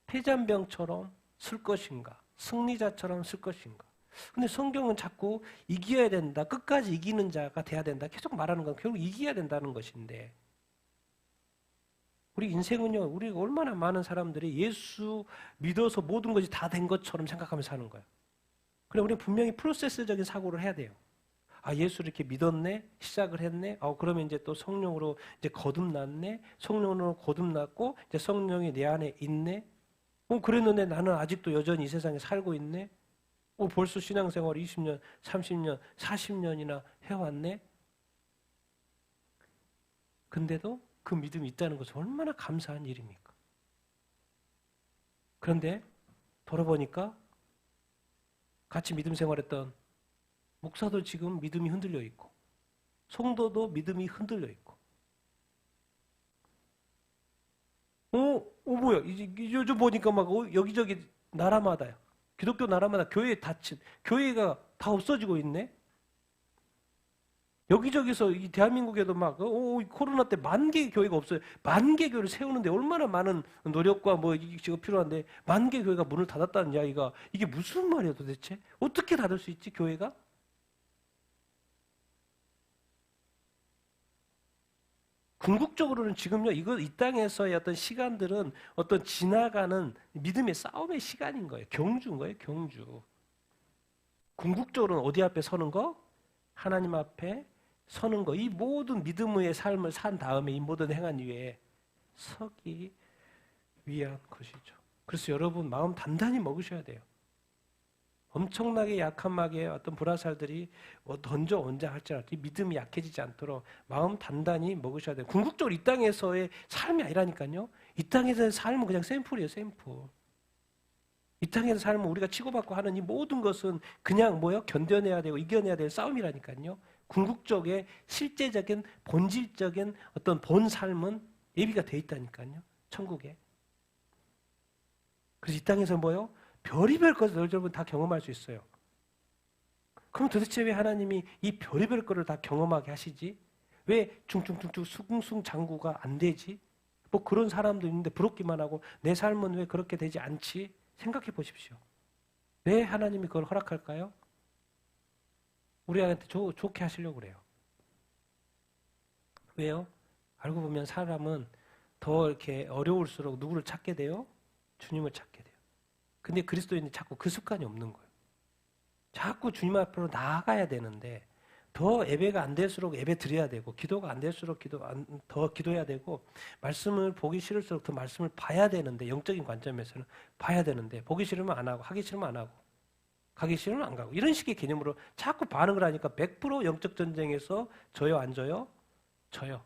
S1: 패잔병처럼 쓸 것인가, 승리자처럼 쓸 것인가. 근데 성경은 자꾸 이겨야 된다, 끝까지 이기는 자가 돼야 된다, 계속 말하는 건 결국 이겨야 된다는 것인데, 우리 인생은요, 우리 얼마나 많은 사람들이 예수 믿어서 모든 것이 다 된 것처럼 생각하면서 사는 거예요. 그래, 우리는 분명히 프로세스적인 사고를 해야 돼요. 예수를 이렇게 믿었네, 시작을 했네. 그러면 이제 또 성령으로 이제 거듭났네. 성령으로 거듭났고 이제 성령이 내 안에 있네. 그랬는데 나는 아직도 여전히 이 세상에 살고 있네. 벌써 신앙생활 20년, 30년, 40년이나 해왔네. 근데도 그 믿음이 있다는 것은 얼마나 감사한 일입니까? 그런데 돌아보니까 같이 믿음 생활했던 목사도 지금 믿음이 흔들려 있고, 성도도 믿음이 흔들려 있고. 뭐야? 요즘 보니까 막 여기저기 나라마다요. 기독교 나라마다 교회가 다 없어지고 있네. 여기저기서 이 대한민국에도 막 코로나 때 10,000개 교회가 없어요. 10,000개 교회를 세우는데 얼마나 많은 노력과 이게 필요한데 10,000개 교회가 문을 닫았다는 이야기가, 이게 무슨 말이야 도대체? 어떻게 닫을 수 있지, 교회가? 궁극적으로는 지금요, 이 땅에서의 어떤 시간들은 어떤 지나가는 믿음의 싸움의 시간인 거예요. 경주인 거예요, 경주. 궁극적으로는 어디 앞에 서는 거? 하나님 앞에 서는 거. 이 모든 믿음의 삶을 산 다음에 이 모든 행한 위에 서기 위한 것이죠. 그래서 여러분 마음 단단히 먹으셔야 돼요. 엄청나게 약한 마귀의 어떤 불화살들이 던져온자 할지라도 이 믿음이 약해지지 않도록 마음 단단히 먹으셔야 돼요. 궁극적으로 이 땅에서의 삶이 아니라니까요. 이 땅에서의 삶은 그냥 샘플이에요. 샘플. 이 땅에서 삶은 우리가 치고받고 하는 이 모든 것은 그냥 견뎌내야 되고 이겨내야 될 싸움이라니까요. 궁극적의 실제적인 본질적인 어떤 본 삶은 예비가 돼 있다니까요. 천국에. 그래서 이 땅에서 별의별 것을 여러분 다 경험할 수 있어요. 그럼 도대체 왜 하나님이 이 별의별 것을 다 경험하게 하시지? 왜 중충충충 승승장구가 안 되지? 그런 사람도 있는데 부럽기만 하고 내 삶은 왜 그렇게 되지 않지? 생각해 보십시오. 왜 하나님이 그걸 허락할까요? 우리한테 좋게 하시려고 그래요. 왜요? 알고 보면 사람은 더 이렇게 어려울수록 누구를 찾게 돼요? 주님을 찾게 돼요. 근데 그리스도인은 자꾸 그 습관이 없는 거예요. 자꾸 주님 앞으로 나아가야 되는데 더 예배가 안 될수록 예배 드려야 되고 기도가 안 될수록 더 기도해야 되고 말씀을 보기 싫을수록 더 말씀을 봐야 되는데 영적인 관점에서는 봐야 되는데 보기 싫으면 안 하고 하기 싫으면 안 하고 가기 싫으면 안 가고 이런 식의 개념으로 자꾸 반응을 하니까 100% 영적 전쟁에서 져요 안 져요? 져요.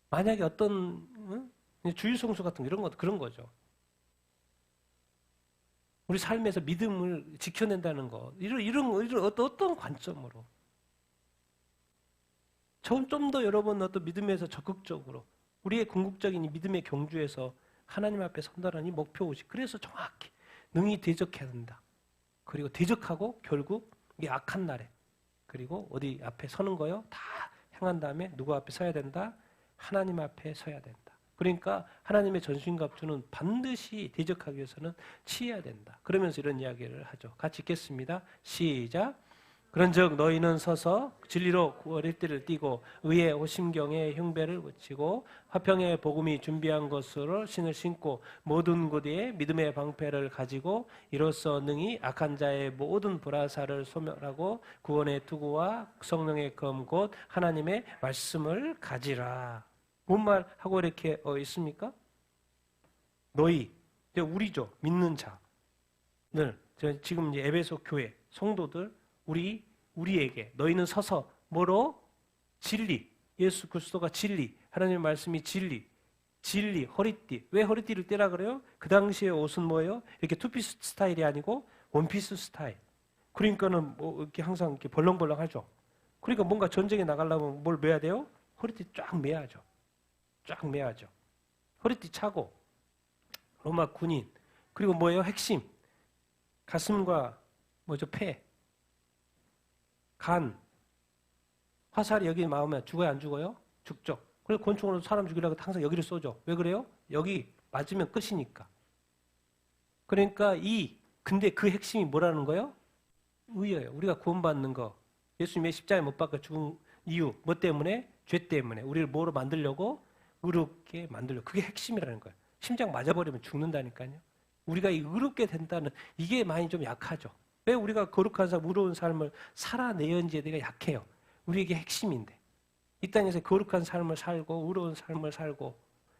S1: 만약에 어떤 주일성수 같은 이런 것 그런 거죠. 우리 삶에서 믿음을 지켜낸다는 것 이런 어떤 관점으로 좀 더 여러분 어떤 믿음에서 적극적으로 우리의 궁극적인 이 믿음의 경주에서 하나님 앞에 선다는 이 목표의식 그래서 정확히 능히 대적해야 된다. 그리고 대적하고 결국 이 악한 날에 그리고 어디 앞에 서는 거요? 다 행한 다음에 누구 앞에 서야 된다? 하나님 앞에 서야 된다. 그러니까 하나님의 전신갑주는 반드시 대적하기 위해서는 취해야 된다. 그러면서 이런 이야기를 하죠. 같이 읽겠습니다. 시작. 그런즉 너희는 서서 진리로 머리띠를 띠고 의의 호심경에 흉배를 붙이고 화평의 복음이 준비한 것으로 신을 신고 모든 곳에 믿음의 방패를 가지고 이로써 능히 악한 자의 모든 불화살을 소멸하고 구원의 투구와 성령의 검 곧 하나님의 말씀을 가지라. 뭔 말하고 이렇게 있습니까? 너희, 우리죠. 믿는 자들. 지금 이제 에베소 교회 성도들 우리에게 너희는 서서 뭐로? 진리. 예수 그리스도가 진리. 하나님의 말씀이 진리, 허리띠. 왜 허리띠를 떼라 그래요? 그 당시의 옷은 뭐예요? 이렇게 투피스 스타일이 아니고 원피스 스타일. 그러니까는 이렇게 항상 이렇게 벌렁벌렁하죠. 그러니까 뭔가 전쟁에 나가려면 뭘 매야 돼요? 허리띠 쫙 매야죠. 쫙 매야죠. 허리띠 차고 로마 군인 그리고 뭐예요? 핵심 가슴과 폐 간 화살이 여기 맞으면 죽어요 안 죽어요? 죽죠. 그래서 권총으로 사람 죽이려고 항상 여기를 쏘죠. 왜 그래요? 여기 맞으면 끝이니까. 그러니까 근데 그 핵심이 뭐라는 거예요? 의예요. 우리가 구원받는 거 예수님의 십자가에 못 박혀 죽은 이유 뭐 때문에? 죄 때문에 우리를 뭐로 만들려고? 의롭게 만들려고. 그게 핵심이라는 거예요. 심장 맞아버리면 죽는다니까요. 우리가 이 의롭게 된다는 이게 많이 좀 약하죠. 왜 우리가 거룩한 삶, 의로운 삶을 살아내는지에 대해 약해요. 우리에게 핵심인데 이 땅에서 거룩한 삶을 살고 의로운 삶을 살고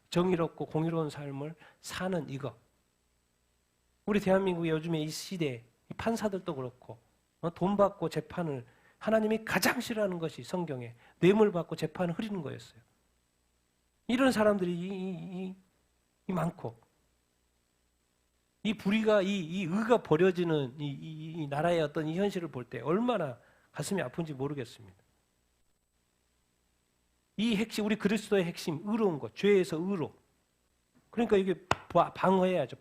S1: 정의롭고 공의로운 삶을 사는 이거. 우리 대한민국의 요즘에 이 시대 이 판사들도 그렇고 돈 받고 재판을 하나님이 가장 싫어하는 것이 성경에 뇌물 받고 재판을 흐리는 거였어요. 이런 사람들이 많고 이 불의가 이 의가 버려지는 이 나라의 어떤 이 현실을 볼 때 얼마나 가슴이 아픈지 모르겠습니다. 이 핵심 우리 그리스도의 핵심 의로운 것 죄에서 의로. 그러니까 이게 방어해야죠.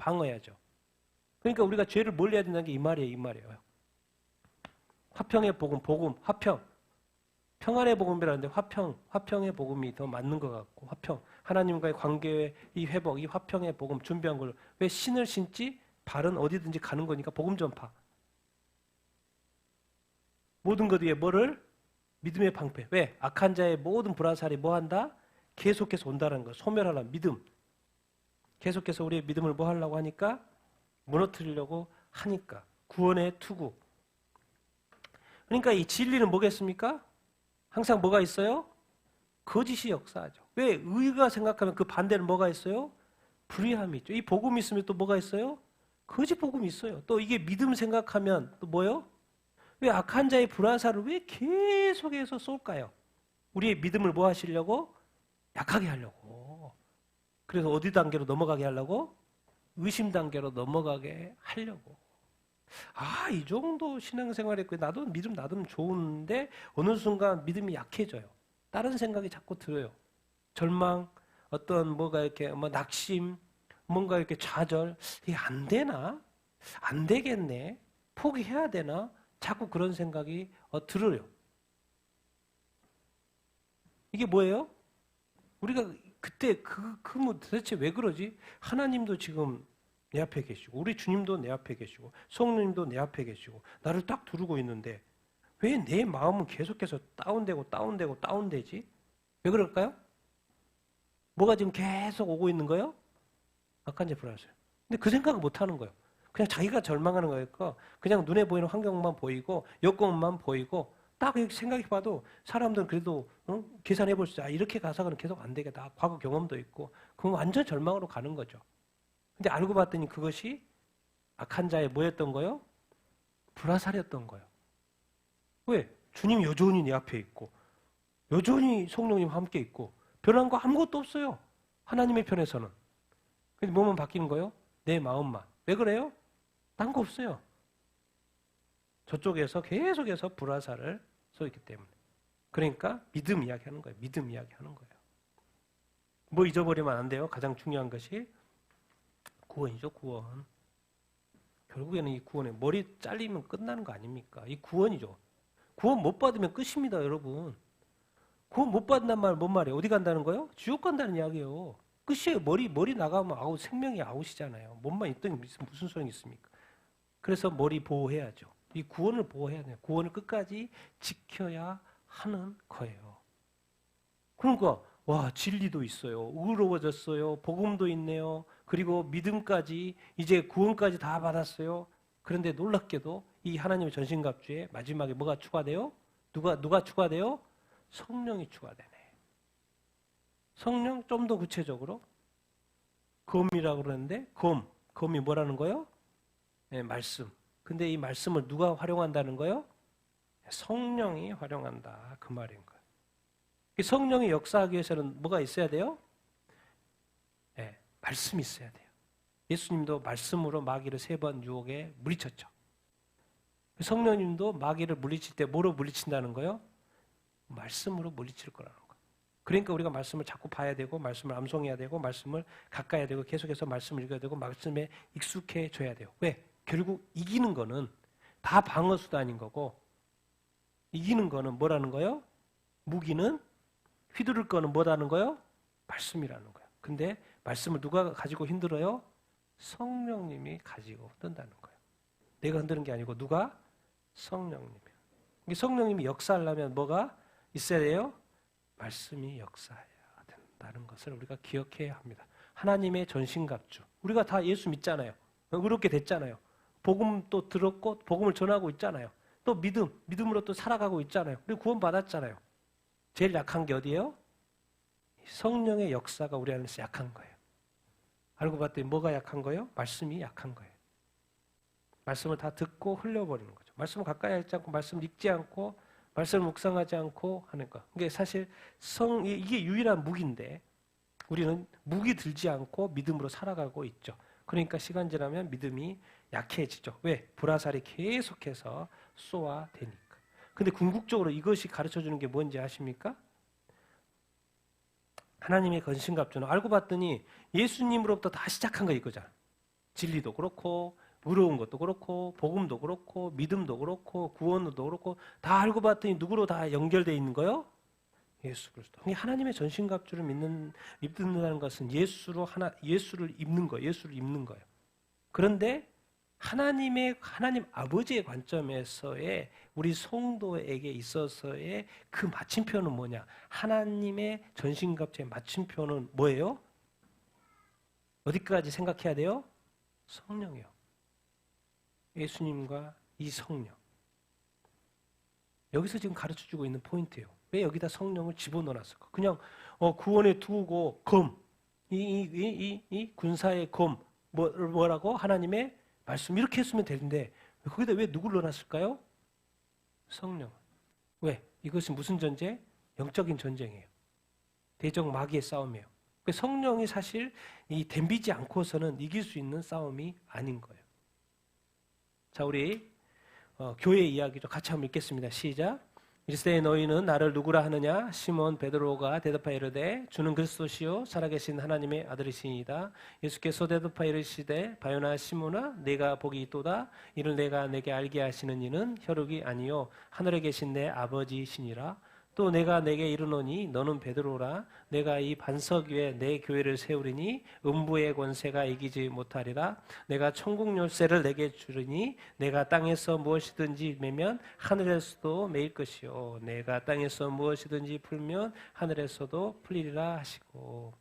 S1: 그러니까 우리가 죄를 멀리 해야 된다는 게 이 말이에요. 화평의 복음, 화평. 평안의 복음이라는데 화평의 복음이 더 맞는 것 같고 화평. 하나님과의 관계의 이 회복, 이 화평의 복음 준비한 걸 왜 신을 신지? 발은 어디든지 가는 거니까 복음 전파. 모든 것 위에 뭐를? 믿음의 방패. 왜? 악한 자의 모든 불화살이 뭐 한다? 계속해서 온다는 거. 소멸하라. 믿음. 계속해서 우리의 믿음을 뭐 하려고 하니까? 무너뜨리려고 하니까. 구원의 투구. 그러니까 이 진리는 뭐겠습니까? 항상 뭐가 있어요? 거짓이 역사하죠. 왜? 의가 생각하면 그 반대는 뭐가 있어요? 불의함이 있죠. 이 복음이 있으면 또 뭐가 있어요? 거짓 복음이 있어요. 또 이게 믿음 생각하면 또 뭐요? 왜 악한 자의 불화살을 왜 계속해서 쏠까요? 우리의 믿음을 뭐 하시려고? 약하게 하려고. 그래서 어디 단계로 넘어가게 하려고? 의심 단계로 넘어가게 하려고. 아, 이 정도 신앙생활 했고 나도 믿음 나름 좋은데 어느 순간 믿음이 약해져요. 다른 생각이 자꾸 들어요. 절망, 어떤 뭐가 이렇게 뭐 낙심, 뭔가 이렇게 좌절, 이게 안 되나? 안 되겠네. 포기해야 되나? 자꾸 그런 생각이 들어요. 이게 뭐예요? 우리가 그때 뭐 도대체 왜 그러지? 하나님도 지금 내 앞에 계시고 우리 주님도 내 앞에 계시고 성령님도 내 앞에 계시고 나를 딱 두르고 있는데 왜 내 마음은 계속해서 다운되지? 왜 그럴까요? 뭐가 지금 계속 오고 있는 거예요? 악한 자 불안하세요. 근데 그 생각을 못 하는 거예요. 그냥 자기가 절망하는 거니까 그냥 눈에 보이는 환경만 보이고 여건만 보이고 딱 이렇게 생각해봐도 사람들은 그래도 계산해볼 수 있어요. 아, 이렇게 가서는 계속 안 되겠다. 과거 경험도 있고 그건 완전 절망으로 가는 거죠. 근데 알고 봤더니 그것이 악한 자의 뭐였던 거요? 불화살이었던 거예요. 왜? 주님 여전히 내 앞에 있고 여전히 성령님 함께 있고 변한 거 아무것도 없어요. 하나님의 편에서는. 근데 뭐만 바뀌는 거예요? 내 마음만. 왜 그래요? 딴 거 없어요. 저쪽에서 계속해서 불화살을 쏘있기 때문에. 그러니까 믿음 이야기하는 거예요. 믿음 이야기하는 거예요. 뭐 잊어버리면 안 돼요. 가장 중요한 것이 구원이죠. 구원. 결국에는 이 구원에 머리 잘리면 끝나는 거 아닙니까? 이 구원이죠. 구원 못 받으면 끝입니다, 여러분. 구원 못 받는단 말 뭔 말이에요? 어디 간다는 거예요? 지옥 간다는 이야기예요. 끝이에요. 머리 나가면 아웃, 생명이 아웃이잖아요. 몸만 있더니 무슨 소용이 있습니까? 그래서 머리 보호해야죠. 이 구원을 보호해야 돼요. 구원을 끝까지 지켜야 하는 거예요. 그러니까 와, 진리도 있어요. 의로워졌어요. 복음도 있네요. 그리고 믿음까지 이제 구원까지 다 받았어요. 그런데 놀랍게도 이 하나님의 전신갑주에 마지막에 뭐가 추가돼요? 누가 추가돼요? 성령이 추가되네. 성령 좀 더 구체적으로 검이라고 그러는데 검이 뭐라는 거예요? 네, 말씀. 근데 이 말씀을 누가 활용한다는 거예요? 성령이 활용한다. 그 말인 거예요. 성령이 역사하기 위해서는 뭐가 있어야 돼요? 네, 말씀이 있어야 돼요. 예수님도 말씀으로 마귀를 3번 유혹에 물리쳤죠. 성령님도 마귀를 물리칠 때 뭐로 물리친다는 거예요? 말씀으로 물리칠 거라는 거예요. 그러니까 우리가 말씀을 자꾸 봐야 되고 말씀을 암송해야 되고 말씀을 가까이 되고 계속해서 말씀을 읽어야 되고 말씀에 익숙해져야 돼요. 왜? 결국 이기는 거는 다 방어 수단인 거고 이기는 거는 뭐라는 거예요? 무기는 휘두를 거는 뭐라는 거예요? 말씀이라는 거예요. 근데 말씀을 누가 가지고 흔들어요? 성령님이 가지고 흔든다는 거예요. 내가 흔드는 게 아니고 누가? 성령님이에요. 성령님이 역사하려면 뭐가 있어야 돼요? 말씀이 역사해야 된다는 것을 우리가 기억해야 합니다. 하나님의 전신갑주. 우리가 다 예수 믿잖아요. 의롭게 됐잖아요. 복음 또 들었고 복음을 전하고 있잖아요. 또 믿음으로 또 살아가고 있잖아요. 우리 구원 받았잖아요. 제일 약한 게 어디예요? 성령의 역사가 우리 안에서 약한 거예요. 알고 봤더니 뭐가 약한 거예요? 말씀이 약한 거예요. 말씀을 다 듣고 흘려버리는 거죠. 말씀을 가까이 하지 않고 말씀을 읽지 않고 말씀을 묵상하지 않고 하는 거. 이게 사실 이게 유일한 무기인데 우리는 무기 들지 않고 믿음으로 살아가고 있죠. 그러니까 시간 지나면 믿음이 약해지죠. 왜? 불화살이 계속해서 쏘아대니까. 근데 궁극적으로 이것이 가르쳐주는 게 뭔지 아십니까? 하나님의 건신갑주는 알고 봤더니 예수님으로부터 다 시작한 거 이거잖아. 진리도 그렇고 의로운 것도 그렇고 복음도 그렇고 믿음도 그렇고 구원도 그렇고 다 알고 봤더니 누구로 다 연결되어 있는 거요? 예수 그리스도. 하나님의 전신갑주를 믿는다는 것은 예수를 입는 거예요. 예수를 입는 거예요. 그런데 하나님 아버지의 관점에서의 우리 성도에게 있어서의 그 마침표는 뭐냐? 하나님의 전신갑주의 마침표는 뭐예요? 어디까지 생각해야 돼요? 성령이요. 예수님과 이 성령. 여기서 지금 가르쳐주고 있는 포인트예요. 왜 여기다 성령을 집어넣어놨을까? 그냥 구원에 두고 검, 이 군사의 검, 뭐라고? 하나님의 말씀 이렇게 했으면 되는데 거기다 왜 누굴 넣어놨을까요? 성령. 왜? 이것이 무슨 전쟁? 영적인 전쟁이에요. 대적 마귀의 싸움이에요. 성령이 사실 이 덤비지 않고서는 이길 수 있는 싸움이 아닌 거예요. 자, 우리 교회 이야기 좀 같이 한번 읽겠습니다. 시작. 이르시되 너희는 나를 누구라 하느냐? 시몬 베드로가 대답하여 이르되 주는 그리스도시요 살아계신 하나님의 아들이시니이다. 예수께서 대답하여 이르시되 바요나 시몬아 내가 복이 있도다. 이를 내가 내게 알게 하시는 이는 혈육이 아니요 하늘에 계신 내 아버지시니라. 또 내가 내게 이르노니 너는 베드로라. 내가 이 반석 위에 내 교회를 세우리니 음부의 권세가 이기지 못하리라. 내가 천국 열쇠를 내게 주리니 내가 땅에서 무엇이든지 매면 하늘에서도 매일 것이요 내가 땅에서 무엇이든지 풀면 하늘에서도 풀리리라 하시고.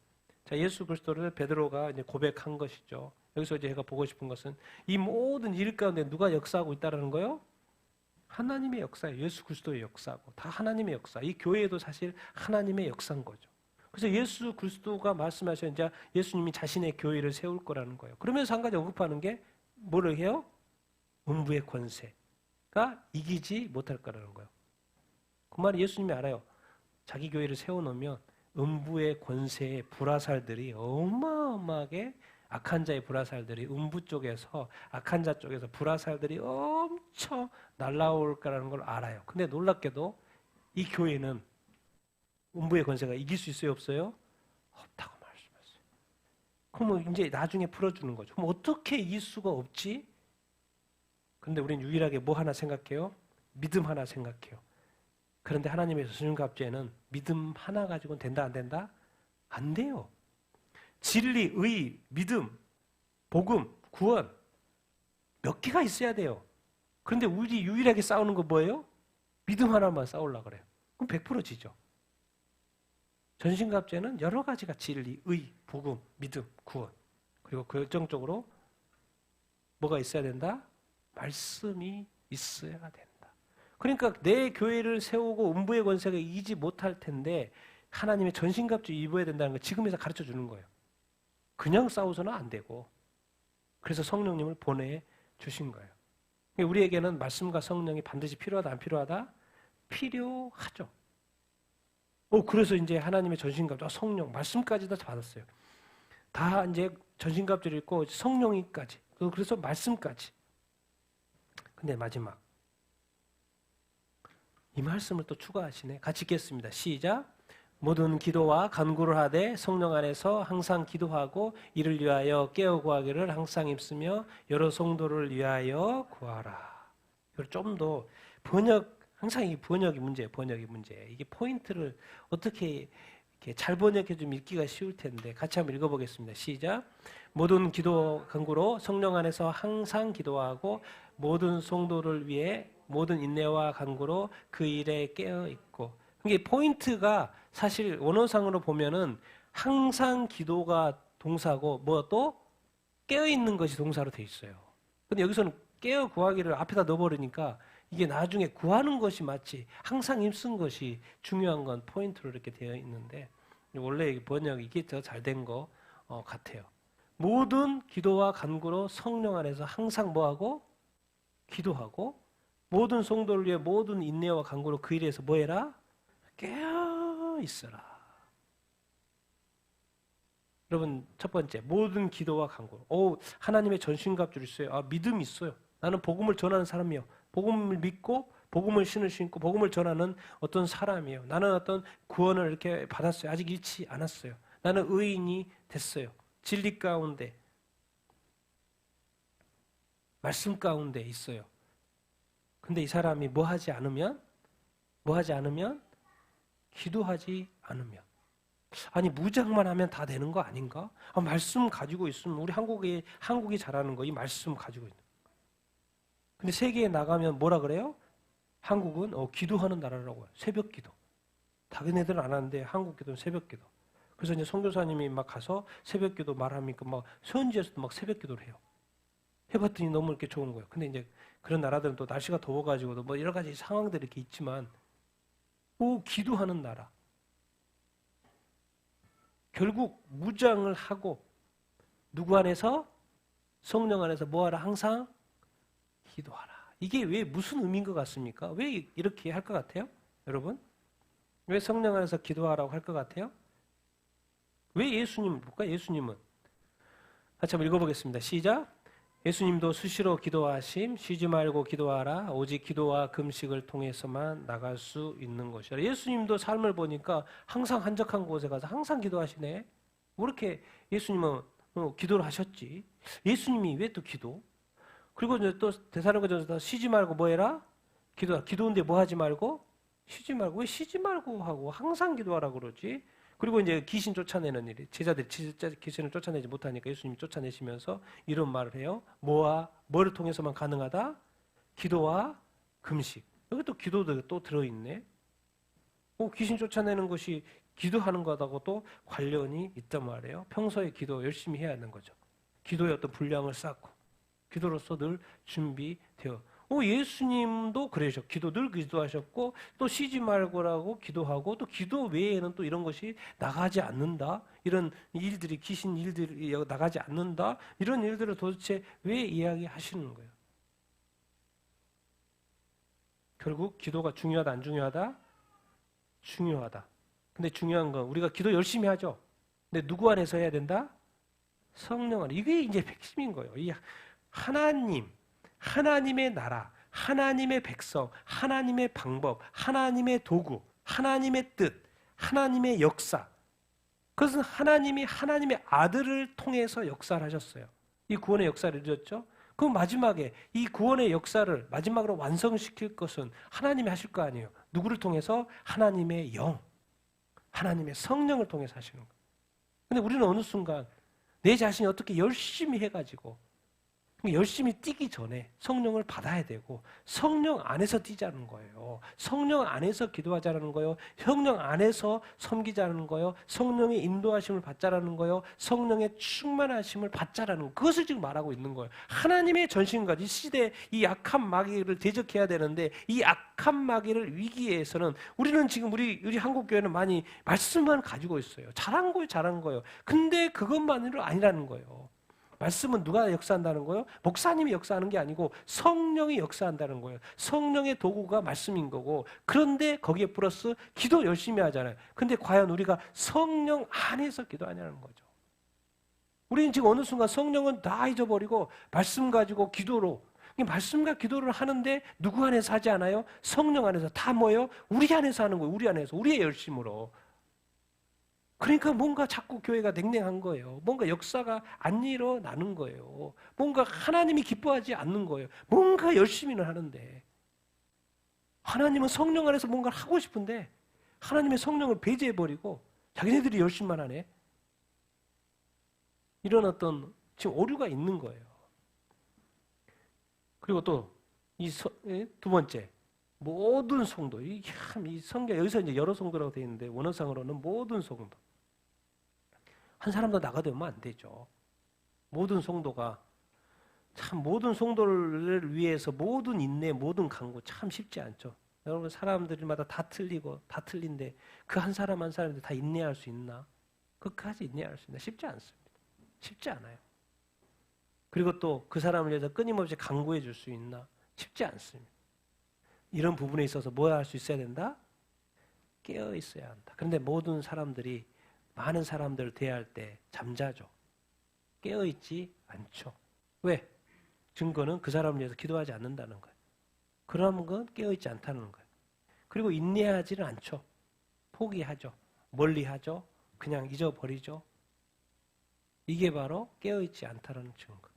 S1: 자, 예수 그리스도를 베드로가 이제 고백한 것이죠. 여기서 이제 제가 보고 싶은 것은 이 모든 일 가운데 누가 역사하고 있다라는 거요? 하나님의 역사예요. 예수 그리스도의 역사고 다 하나님의 역사. 이 교회도 사실 하나님의 역사인 거죠. 그래서 예수 그리스도가 말씀하신 이제 예수님이 자신의 교회를 세울 거라는 거예요. 그러면서 한 가지 언급하는 게 뭐를 해요? 음부의 권세가 이기지 못할 거라는 거예요. 그 말은 예수님이 알아요. 자기 교회를 세워놓으면 음부의 권세의 불화살들이 어마어마하게 악한 자의 불화살들이 음부 쪽에서 악한 자 쪽에서 불화살들이 엄청 날라올 거라는 걸 알아요. 근데 놀랍게도 이 교회는 음부의 권세가 이길 수 있어요, 없어요? 없다고 말씀했어요. 그럼 이제 나중에 풀어주는 거죠. 그럼 어떻게 이길 수가 없지? 근데 우리는 유일하게 뭐 하나 생각해요? 믿음 하나 생각해요. 그런데 하나님의 전신갑주에는 믿음 하나 가지고는 된다, 안 된다? 안 돼요. 진리, 의, 믿음, 복음, 구원 몇 개가 있어야 돼요. 그런데 우리 유일하게 싸우는 거 뭐예요? 믿음 하나만 싸우려고 그래요. 그럼 100% 지죠. 전신갑주에는 여러 가지가 진리, 의, 복음, 믿음, 구원 그리고 결정적으로 뭐가 있어야 된다? 말씀이 있어야 된다. 그러니까 내 교회를 세우고 음부의 권세가 이기지 못할 텐데 하나님의 전신갑주 입어야 된다는 걸 지금에서 가르쳐 주는 거예요. 그냥 싸워서는 안 되고 그래서 성령님을 보내주신 거예요. 우리에게는 말씀과 성령이 반드시 필요하다 안 필요하다? 필요하죠. 그래서 이제 하나님의 전신갑주 성령 말씀까지 다 받았어요. 다 이제 전신갑주를 입고 성령이까지 그래서 말씀까지. 근데 마지막 이 말씀을 또 추가하시네. 같이 읽겠습니다. 시작. 모든 기도와 간구를 하되 성령 안에서 항상 기도하고 이를 위하여 깨어 구하기를 항상 힘쓰며 여러 성도를 위하여 구하라. 이걸 좀 더 항상 이 번역이 문제예요. 번역이 문제. 이게 포인트를 어떻게 이렇게 잘 번역해 좀 읽기가 쉬울 텐데 같이 한번 읽어보겠습니다. 시작. 모든 기도 간구로 성령 안에서 항상 기도하고 모든 성도를 위해 모든 인내와 간구로 그 일에 깨어 있고. 이게 포인트가 사실 원어상으로 보면은 항상 기도가 동사고 뭐 또 깨어 있는 것이 동사로 돼 있어요. 근데 여기서는 깨어 구하기를 앞에다 넣어버리니까 이게 나중에 구하는 것이 마치 항상 힘쓴 것이 중요한 건 포인트로 이렇게 되어 있는데 원래 번역 이게 더 잘 된 거 같아요. 모든 기도와 간구로 성령 안에서 항상 뭐하고 기도하고 모든 성도를 위해 모든 인내와 간구로 그 일에서 뭐해라? 깨어 있어라. 여러분 첫 번째 모든 기도와 간구. 하나님의 전신갑주를 있어요. 믿음이 있어요. 나는 복음을 전하는 사람이요. 복음을 믿고 복음을 신을 신고 복음을 전하는 어떤 사람이에요. 나는 어떤 구원을 이렇게 받았어요. 아직 잃지 않았어요. 나는 의인이 됐어요. 진리 가운데 말씀 가운데 있어요. 근데 이 사람이 뭐 하지 않으면 기도하지 않으면 아니 무장만 하면 다 되는 거 아닌가? 말씀 가지고 있으면 우리 한국이 잘하는 거 이 말씀 가지고 있는. 근데 세계에 나가면 뭐라 그래요? 한국은 기도하는 나라라고 해요. 새벽 기도. 다른 애들은 안 하는데 한국 기도는 새벽 기도. 그래서 이제 선교사님이 막 가서 새벽 기도 말하니까 막 현지에서도 막 새벽 기도를 해요. 해봤더니 너무 이렇게 좋은 거예요. 근데 이제 그런 나라들은 또 날씨가 더워가지고도 뭐 여러 가지 상황들이 이렇게 있지만, 기도하는 나라. 결국 무장을 하고 누구 안에서? 성령 안에서 뭐하라? 항상 기도하라. 이게 왜 무슨 의미인 것 같습니까? 왜 이렇게 할 것 같아요? 여러분? 왜 성령 안에서 기도하라고 할 것 같아요? 왜 예수님 볼까? 예수님은 같이 한번 읽어보겠습니다. 시작. 예수님도 수시로 기도하심, 쉬지 말고 기도하라. 오직 기도와 금식을 통해서만 나갈 수 있는 것이라. 예수님도 삶을 보니까 항상 한적한 곳에 가서 항상 기도하시네. 왜 이렇게 예수님은 기도를 하셨지? 예수님이 왜 또 기도? 그리고 이제 또 데살로니가전서 쉬지 말고 뭐 해라? 기도하라. 기도인데 뭐 하지 말고? 쉬지 말고. 왜 쉬지 말고 하고 항상 기도하라고 그러지? 그리고 이제 귀신 쫓아내는 일이, 제자들이 귀신을 쫓아내지 못하니까 예수님이 쫓아내시면서 이런 말을 해요. 뭐를 통해서만 가능하다? 기도와 금식. 여기 또 기도도 또 들어있네. 귀신 쫓아내는 것이 기도하는 것하고 또 관련이 있단 말이에요. 평소에 기도 열심히 해야 하는 거죠. 기도의 어떤 분량을 쌓고 기도로서 늘 준비되어. 예수님도 그러셨고, 기도 늘 기도하셨고, 또 쉬지 말고라고 기도하고, 또 기도 외에는 또 이런 것이 나가지 않는다. 이런 일들이, 귀신 일들이 나가지 않는다. 이런 일들을 도대체 왜 이야기하시는 거예요? 결국 기도가 중요하다, 안 중요하다? 중요하다. 근데 중요한 건 우리가 기도 열심히 하죠. 근데 누구 안에서 해야 된다? 성령 안에. 이게 이제 핵심인 거예요. 이 하나님의 나라, 하나님의 백성, 하나님의 방법, 하나님의 도구, 하나님의 뜻, 하나님의 역사. 그것은 하나님이 하나님의 아들을 통해서 역사를 하셨어요. 이 구원의 역사를 이루었죠. 그럼 마지막에 이 구원의 역사를 마지막으로 완성시킬 것은 하나님이 하실 거 아니에요. 누구를 통해서? 하나님의 영, 하나님의 성령을 통해서 하시는 거예요. 근데 우리는 어느 순간 내 자신이 어떻게 열심히 해가지고 열심히 뛰기 전에 성령을 받아야 되고, 성령 안에서 뛰자는 거예요. 성령 안에서 기도하자는 거예요. 성령 안에서 섬기자는 거예요. 성령의 인도하심을 받자라는 거예요. 성령의 충만하심을 받자라는 거. 그것을 지금 말하고 있는 거예요. 하나님의 전신과 이 시대의 이 악한 마귀를 대적해야 되는데, 이 악한 마귀를 위기에서는 우리는 지금 우리 한국 교회는 많이 말씀만 가지고 있어요. 잘한 거예요. 근데 그것만으로 아니라는 거예요. 말씀은 누가 역사한다는 거예요? 목사님이 역사하는 게 아니고 성령이 역사한다는 거예요. 성령의 도구가 말씀인 거고, 그런데 거기에 플러스 기도 열심히 하잖아요. 근데 과연 우리가 성령 안에서 기도하냐는 거죠. 우리는 지금 어느 순간 성령은 다 잊어버리고 말씀 가지고 기도로, 말씀과 기도를 하는데 누구 안에서 하지 않아요? 성령 안에서. 다 뭐예요? 우리 안에서 하는 거예요. 우리 안에서. 우리의 열심으로. 그러니까 뭔가 자꾸 교회가 냉랭한 거예요. 뭔가 역사가 안 일어나는 거예요. 뭔가 하나님이 기뻐하지 않는 거예요. 뭔가 열심히는 하는데, 하나님은 성령 안에서 뭔가를 하고 싶은데 하나님의 성령을 배제해버리고 자기네들이 열심만 하네. 이런 어떤 지금 오류가 있는 거예요. 그리고 또 이 두 번째, 모든 성도. 이 성경 여기서 이제 여러 성도라고 되어 있는데 원어상으로는 모든 성도. 한 사람도 나가되면 안 되죠. 모든 성도가 참, 모든 성도를 위해서 모든 인내, 모든 간구 참 쉽지 않죠. 여러분, 사람들마다 다 틀리고 다 틀린데 그 한 사람 한 사람인데 다 인내할 수 있나? 끝까지 인내할 수 있나? 쉽지 않습니다. 쉽지 않아요. 그리고 또 그 사람을 위해서 끊임없이 간구해 줄 수 있나? 쉽지 않습니다. 이런 부분에 있어서 뭐 할 수 있어야 된다? 깨어 있어야 한다. 그런데 모든 사람들이, 많은 사람들을 대할 때 잠자죠. 깨어 있지 않죠. 왜? 증거는 그 사람을 위해서 기도하지 않는다는 거예요. 그런 건 깨어 있지 않다는 거예요. 그리고 인내하지는 않죠. 포기하죠. 멀리하죠. 그냥 잊어버리죠. 이게 바로 깨어 있지 않다는 증거.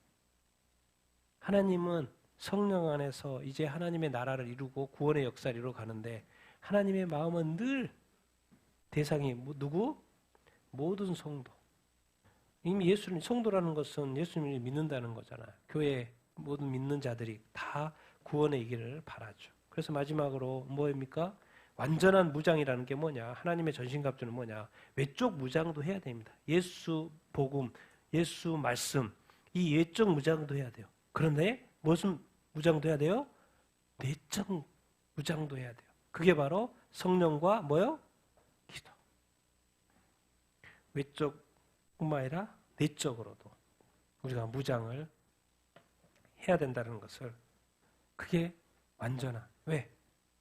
S1: 하나님은 성령 안에서 이제 하나님의 나라를 이루고 구원의 역사를 이루어 가는데, 하나님의 마음은 늘 대상이 누구? 모든 성도. 이미 예수님, 성도라는 것은 예수님을 믿는다는 거잖아요. 교회 모든 믿는 자들이 다 구원의 이기를 바라죠. 그래서 마지막으로 뭐입니까? 완전한 무장이라는 게 뭐냐? 하나님의 전신갑주는 뭐냐? 외적 무장도 해야 됩니다. 예수 복음, 예수 말씀, 이 외적 무장도 해야 돼요. 그런데 무슨 무장도 해야 돼요? 내적 무장도 해야 돼요. 그게 바로 성령과 뭐요? 기도. 외적뿐만 아니라 내적으로도 우리가 무장을 해야 된다는 것을, 그게 완전한, 왜?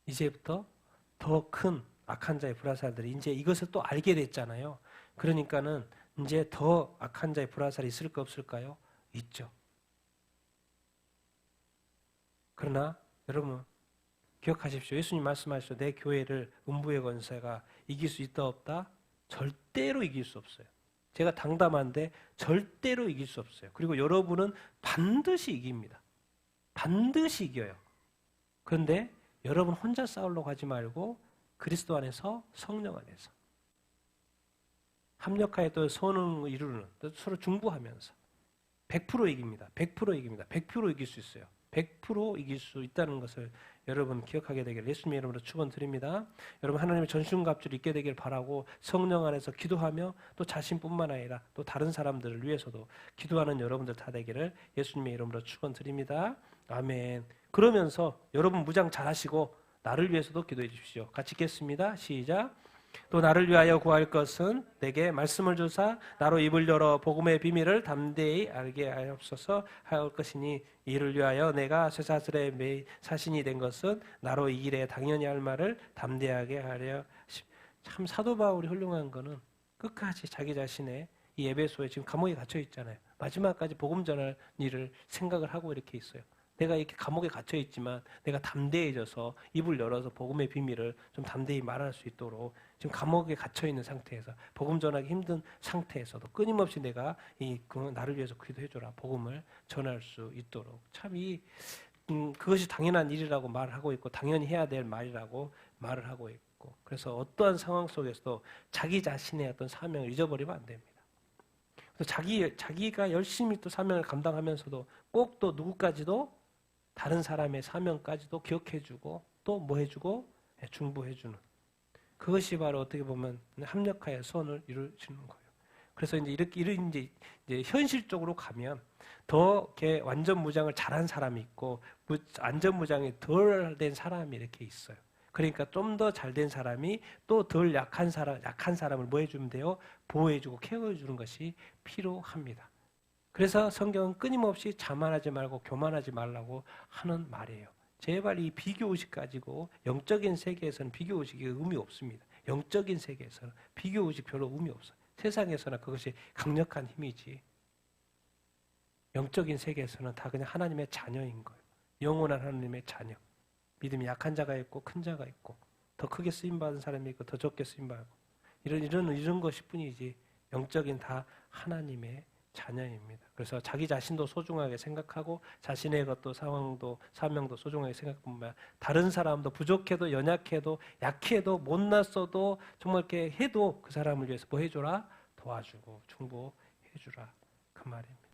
S1: 이제부터 더 큰 악한 자의 불화살들이 이제 이것을 또 알게 됐잖아요. 그러니까는 이제 더 악한 자의 불화살이 있을까 없을까요? 있죠. 그러나 여러분 기억하십시오. 예수님 말씀하셨죠. 내 교회를 음부의 권세가 이길 수 있다 없다? 절대로 이길 수 없어요. 제가 당담한데 절대로 이길 수 없어요. 그리고 여러분은 반드시 이깁니다. 반드시 이겨요. 그런데 여러분 혼자 싸우려고 하지 말고 그리스도 안에서, 성령 안에서 합력하여 또 선을 이루는, 또 서로 중보하면서 100% 이깁니다. 100% 이깁니다. 100% 이길 수 있어요. 100% 이길 수 있다는 것을 여러분 기억하게 되기를 예수님의 이름으로 축원드립니다. 여러분 하나님의 전신갑주를 입게 되길 바라고 성령 안에서 기도하며 또 자신뿐만 아니라 또 다른 사람들을 위해서도 기도하는 여러분들 다 되기를 예수님의 이름으로 축원드립니다. 아멘. 그러면서 여러분 무장 잘하시고 나를 위해서도 기도해 주십시오. 같이 읽겠습니다. 시작. 또 나를 위하여 구할 것은 내게 말씀을 주사 나로 입을 열어 복음의 비밀을 담대히 알게 하옵소서 할 것이니, 이를 위하여 내가 쇠사슬에 매일 사신이 된 것은 나로 이 일에 당연히 할 말을 담대하게 하려. 참 사도 바울이 훌륭한 거는 끝까지 자기 자신의 이 에베소에 지금 감옥에 갇혀 있잖아요. 마지막까지 복음 전할 일을 생각을 하고 이렇게 있어요. 내가 이렇게 감옥에 갇혀 있지만 내가 담대해져서 입을 열어서 복음의 비밀을 좀 담대히 말할 수 있도록, 지금 감옥에 갇혀 있는 상태에서 복음 전하기 힘든 상태에서도 끊임없이 내가 나를 위해서 기도해줘라, 복음을 전할 수 있도록. 참 그것이 당연한 일이라고 말하고 있고 당연히 해야 될 말이라고 말을 하고 있고, 그래서 어떠한 상황 속에서도 자기 자신의 어떤 사명을 잊어버리면 안 됩니다. 자기가 열심히 또 사명을 감당하면서도 꼭 또 누구까지도 다른 사람의 사명까지도 기억해주고 또 뭐 해주고 중보해주는, 그것이 바로 어떻게 보면 합력하여 선을 이루어지는 거예요. 그래서 이제 현실적으로 가면 더 이렇게 완전 무장을 잘한 사람이 있고 안전 무장이 덜 된 사람이 이렇게 있어요. 그러니까 좀 더 잘된 사람이 또 덜 약한 사람을 뭐 해주면 돼요? 보호해주고 케어해주는 것이 필요합니다. 그래서 성경은 끊임없이 자만하지 말고 교만하지 말라고 하는 말이에요. 제발 이 비교의식 가지고 영적인 세계에서는 비교의식이 의미 없습니다. 영적인 세계에서는 비교의식 별로 의미 없어요. 세상에서는 그것이 강력한 힘이지, 영적인 세계에서는 다 그냥 하나님의 자녀인 거예요. 영원한 하나님의 자녀. 믿음이 약한 자가 있고 큰 자가 있고 더 크게 쓰임받은 사람이 있고 더 적게 쓰임받고 이런 것이 뿐이지, 영적인 다 하나님의 자녀입니다. 그래서 자기 자신도 소중하게 생각하고 자신의 것도 상황도 사명도 소중하게 생각하면 다른 사람도 부족해도 연약해도 약해도 못났어도 정말 이렇게 해도 그 사람을 위해서 뭐 해줘라? 도와주고 중보해주라, 그 말입니다.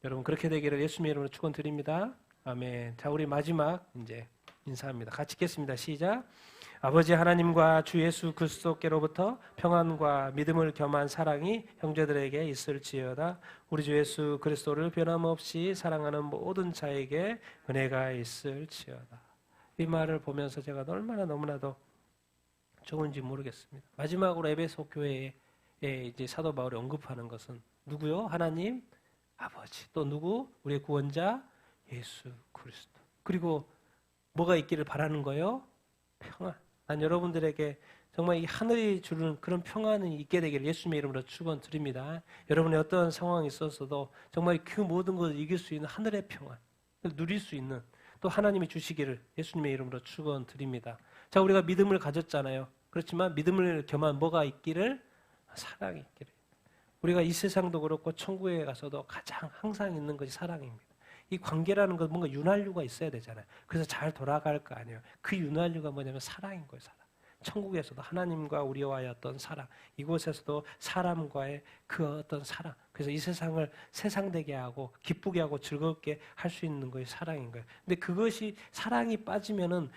S1: 여러분 그렇게 되기를 예수님의 이름으로 축원드립니다. 아멘. 자, 우리 마지막 이제 인사합니다. 같이 읽겠습니다. 시작. 아버지 하나님과 주 예수 그리스도께로부터 평안과 믿음을 겸한 사랑이 형제들에게 있을지어다. 우리 주 예수 그리스도를 변함없이 사랑하는 모든 자에게 은혜가 있을지어다. 이 말을 보면서 제가 얼마나 너무나도 좋은지 모르겠습니다. 마지막으로 에베소 교회에 이제 사도 바울이 언급하는 것은 누구요? 하나님 아버지. 또 누구? 우리의 구원자 예수 그리스도. 그리고 뭐가 있기를 바라는 거예요? 평안. 난 여러분들에게 정말 이 하늘이 주는 그런 평안이 있게 되기를 예수님의 이름으로 축원드립니다. 여러분의 어떤 상황이 있어서도 정말 그 모든 것을 이길 수 있는 하늘의 평안, 누릴 수 있는 또 하나님이 주시기를 예수님의 이름으로 축원드립니다. 자, 우리가 믿음을 가졌잖아요. 그렇지만 믿음을 겸한 뭐가 있기를? 사랑이 있기를. 우리가 이 세상도 그렇고 천국에 가서도 가장 항상 있는 것이 사랑입니다. 이 관계라는 건 뭔가 윤활유가 있어야 되잖아요. 그래서 잘 돌아갈 거 아니에요. 그 윤활유가 뭐냐면 사랑인 거예요. 사랑. 천국에서도 하나님과 우리와의 어떤 사랑, 이곳에서도 사람과의 그 어떤 사랑. 그래서 이 세상을 세상되게 하고 기쁘게 하고 즐겁게 할 수 있는 것이 사랑인 거예요. 근데 그것이 사랑이 빠지면은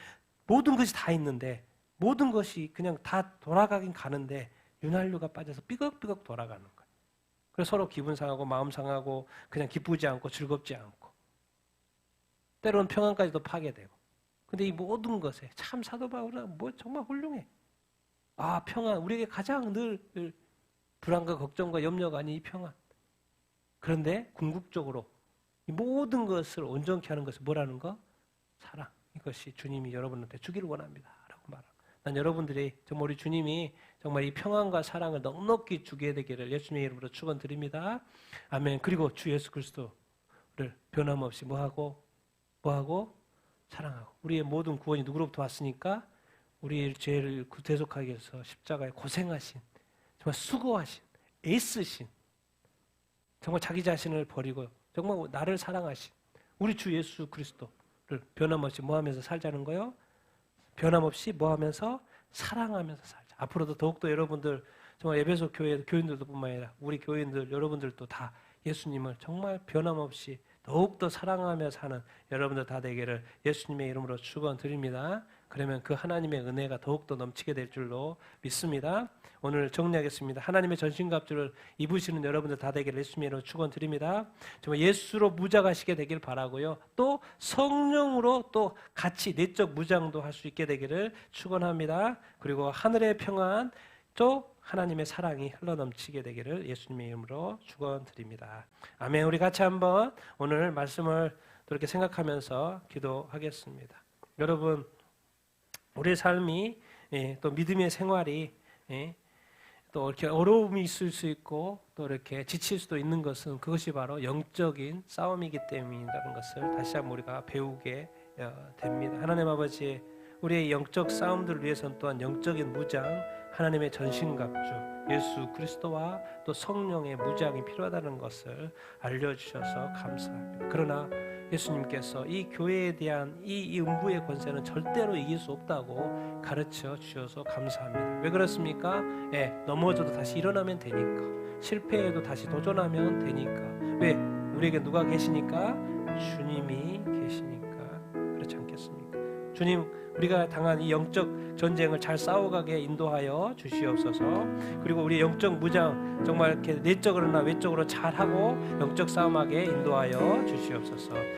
S1: 모든 것이 다 있는데 모든 것이 그냥 다 돌아가긴 가는데 윤활유가 빠져서 삐걱삐걱 돌아가는 거예요. 그래서 서로 기분 상하고 마음 상하고 그냥 기쁘지 않고 즐겁지 않고 때로는 평안까지도 파괴되고. 근데 이 모든 것에 참 사도 바울은 뭐 정말 훌륭해. 아, 평안. 우리에게 가장 늘 불안과 걱정과 염려가 아닌 이 평안. 그런데 궁극적으로 이 모든 것을 온전케 하는 것은 뭐라는 거? 사랑. 이것이 주님이 여러분한테 주기를 원합니다. 라고 말합니다. 난 여러분들이 정말 우리 주님이 정말 이 평안과 사랑을 넉넉히 주게 되기를 예수님의 이름으로 축원드립니다. 아멘. 그리고 주 예수 그리스도를 변함없이 뭐하고 사랑하고. 우리의 모든 구원이 누구로부터 왔으니까 우리의 죄를 대속하기 위해서 십자가에 고생하신, 정말 수고하신, 애쓰신, 정말 자기 자신을 버리고 정말 나를 사랑하신 우리 주 예수 그리스도를 변함없이 뭐하면서 살자는 거요? 변함없이 뭐하면서 사랑하면서 살자. 앞으로도 더욱더 여러분들 정말 에베소 교회 교인들도 뿐만 아니라 우리 교인들 여러분들도 다 예수님을 정말 변함없이 더욱더 사랑하며 사는 여러분들 다 되기를 예수님의 이름으로 축원드립니다. 그러면 그 하나님의 은혜가 더욱더 넘치게 될 줄로 믿습니다. 오늘 정리하겠습니다. 하나님의 전신갑주를 입으시는 여러분들 다 되기를 예수님의 이름으로 축원드립니다. 정말 예수로 무장하시게 되길 바라고요. 또 성령으로 또 같이 내적 무장도 할 수 있게 되기를 축원합니다. 그리고 하늘의 평안 또 하나님의 사랑이 흘러넘치게 되기를 예수님의 이름으로 축원드립니다. 아멘. 우리 같이 한번 오늘 말씀을 그렇게 생각하면서 기도하겠습니다. 여러분, 우리의 삶이 또 믿음의 생활이 또 이렇게 어려움이 있을 수 있고 또 이렇게 지칠 수도 있는 것은 그것이 바로 영적인 싸움이기 때문이라는 것을 다시 한번 우리가 배우게 됩니다. 하나님 아버지, 우리의 영적 싸움들을 위해서는 또한 영적인 무장, 하나님의 전신갑주, 예수 그리스도와 또 성령의 무장이 필요하다는 것을 알려주셔서 감사합니다. 그러나 예수님께서 이 교회에 대한 이 음부의 권세는 절대로 이길 수 없다고 가르쳐 주셔서 감사합니다. 왜 그렇습니까? 넘어져도 다시 일어나면 되니까, 실패해도 다시 도전하면 되니까. 왜? 우리에게 누가 계시니까? 주님이 계시니까. 그렇지 않겠습니까? 주님, 우리가 당한 이 영적 전쟁을 잘 싸워가게 인도하여 주시옵소서. 그리고 우리 영적 무장 정말 이렇게 내적으로나 외적으로 잘하고 영적 싸움하게 인도하여 주시옵소서.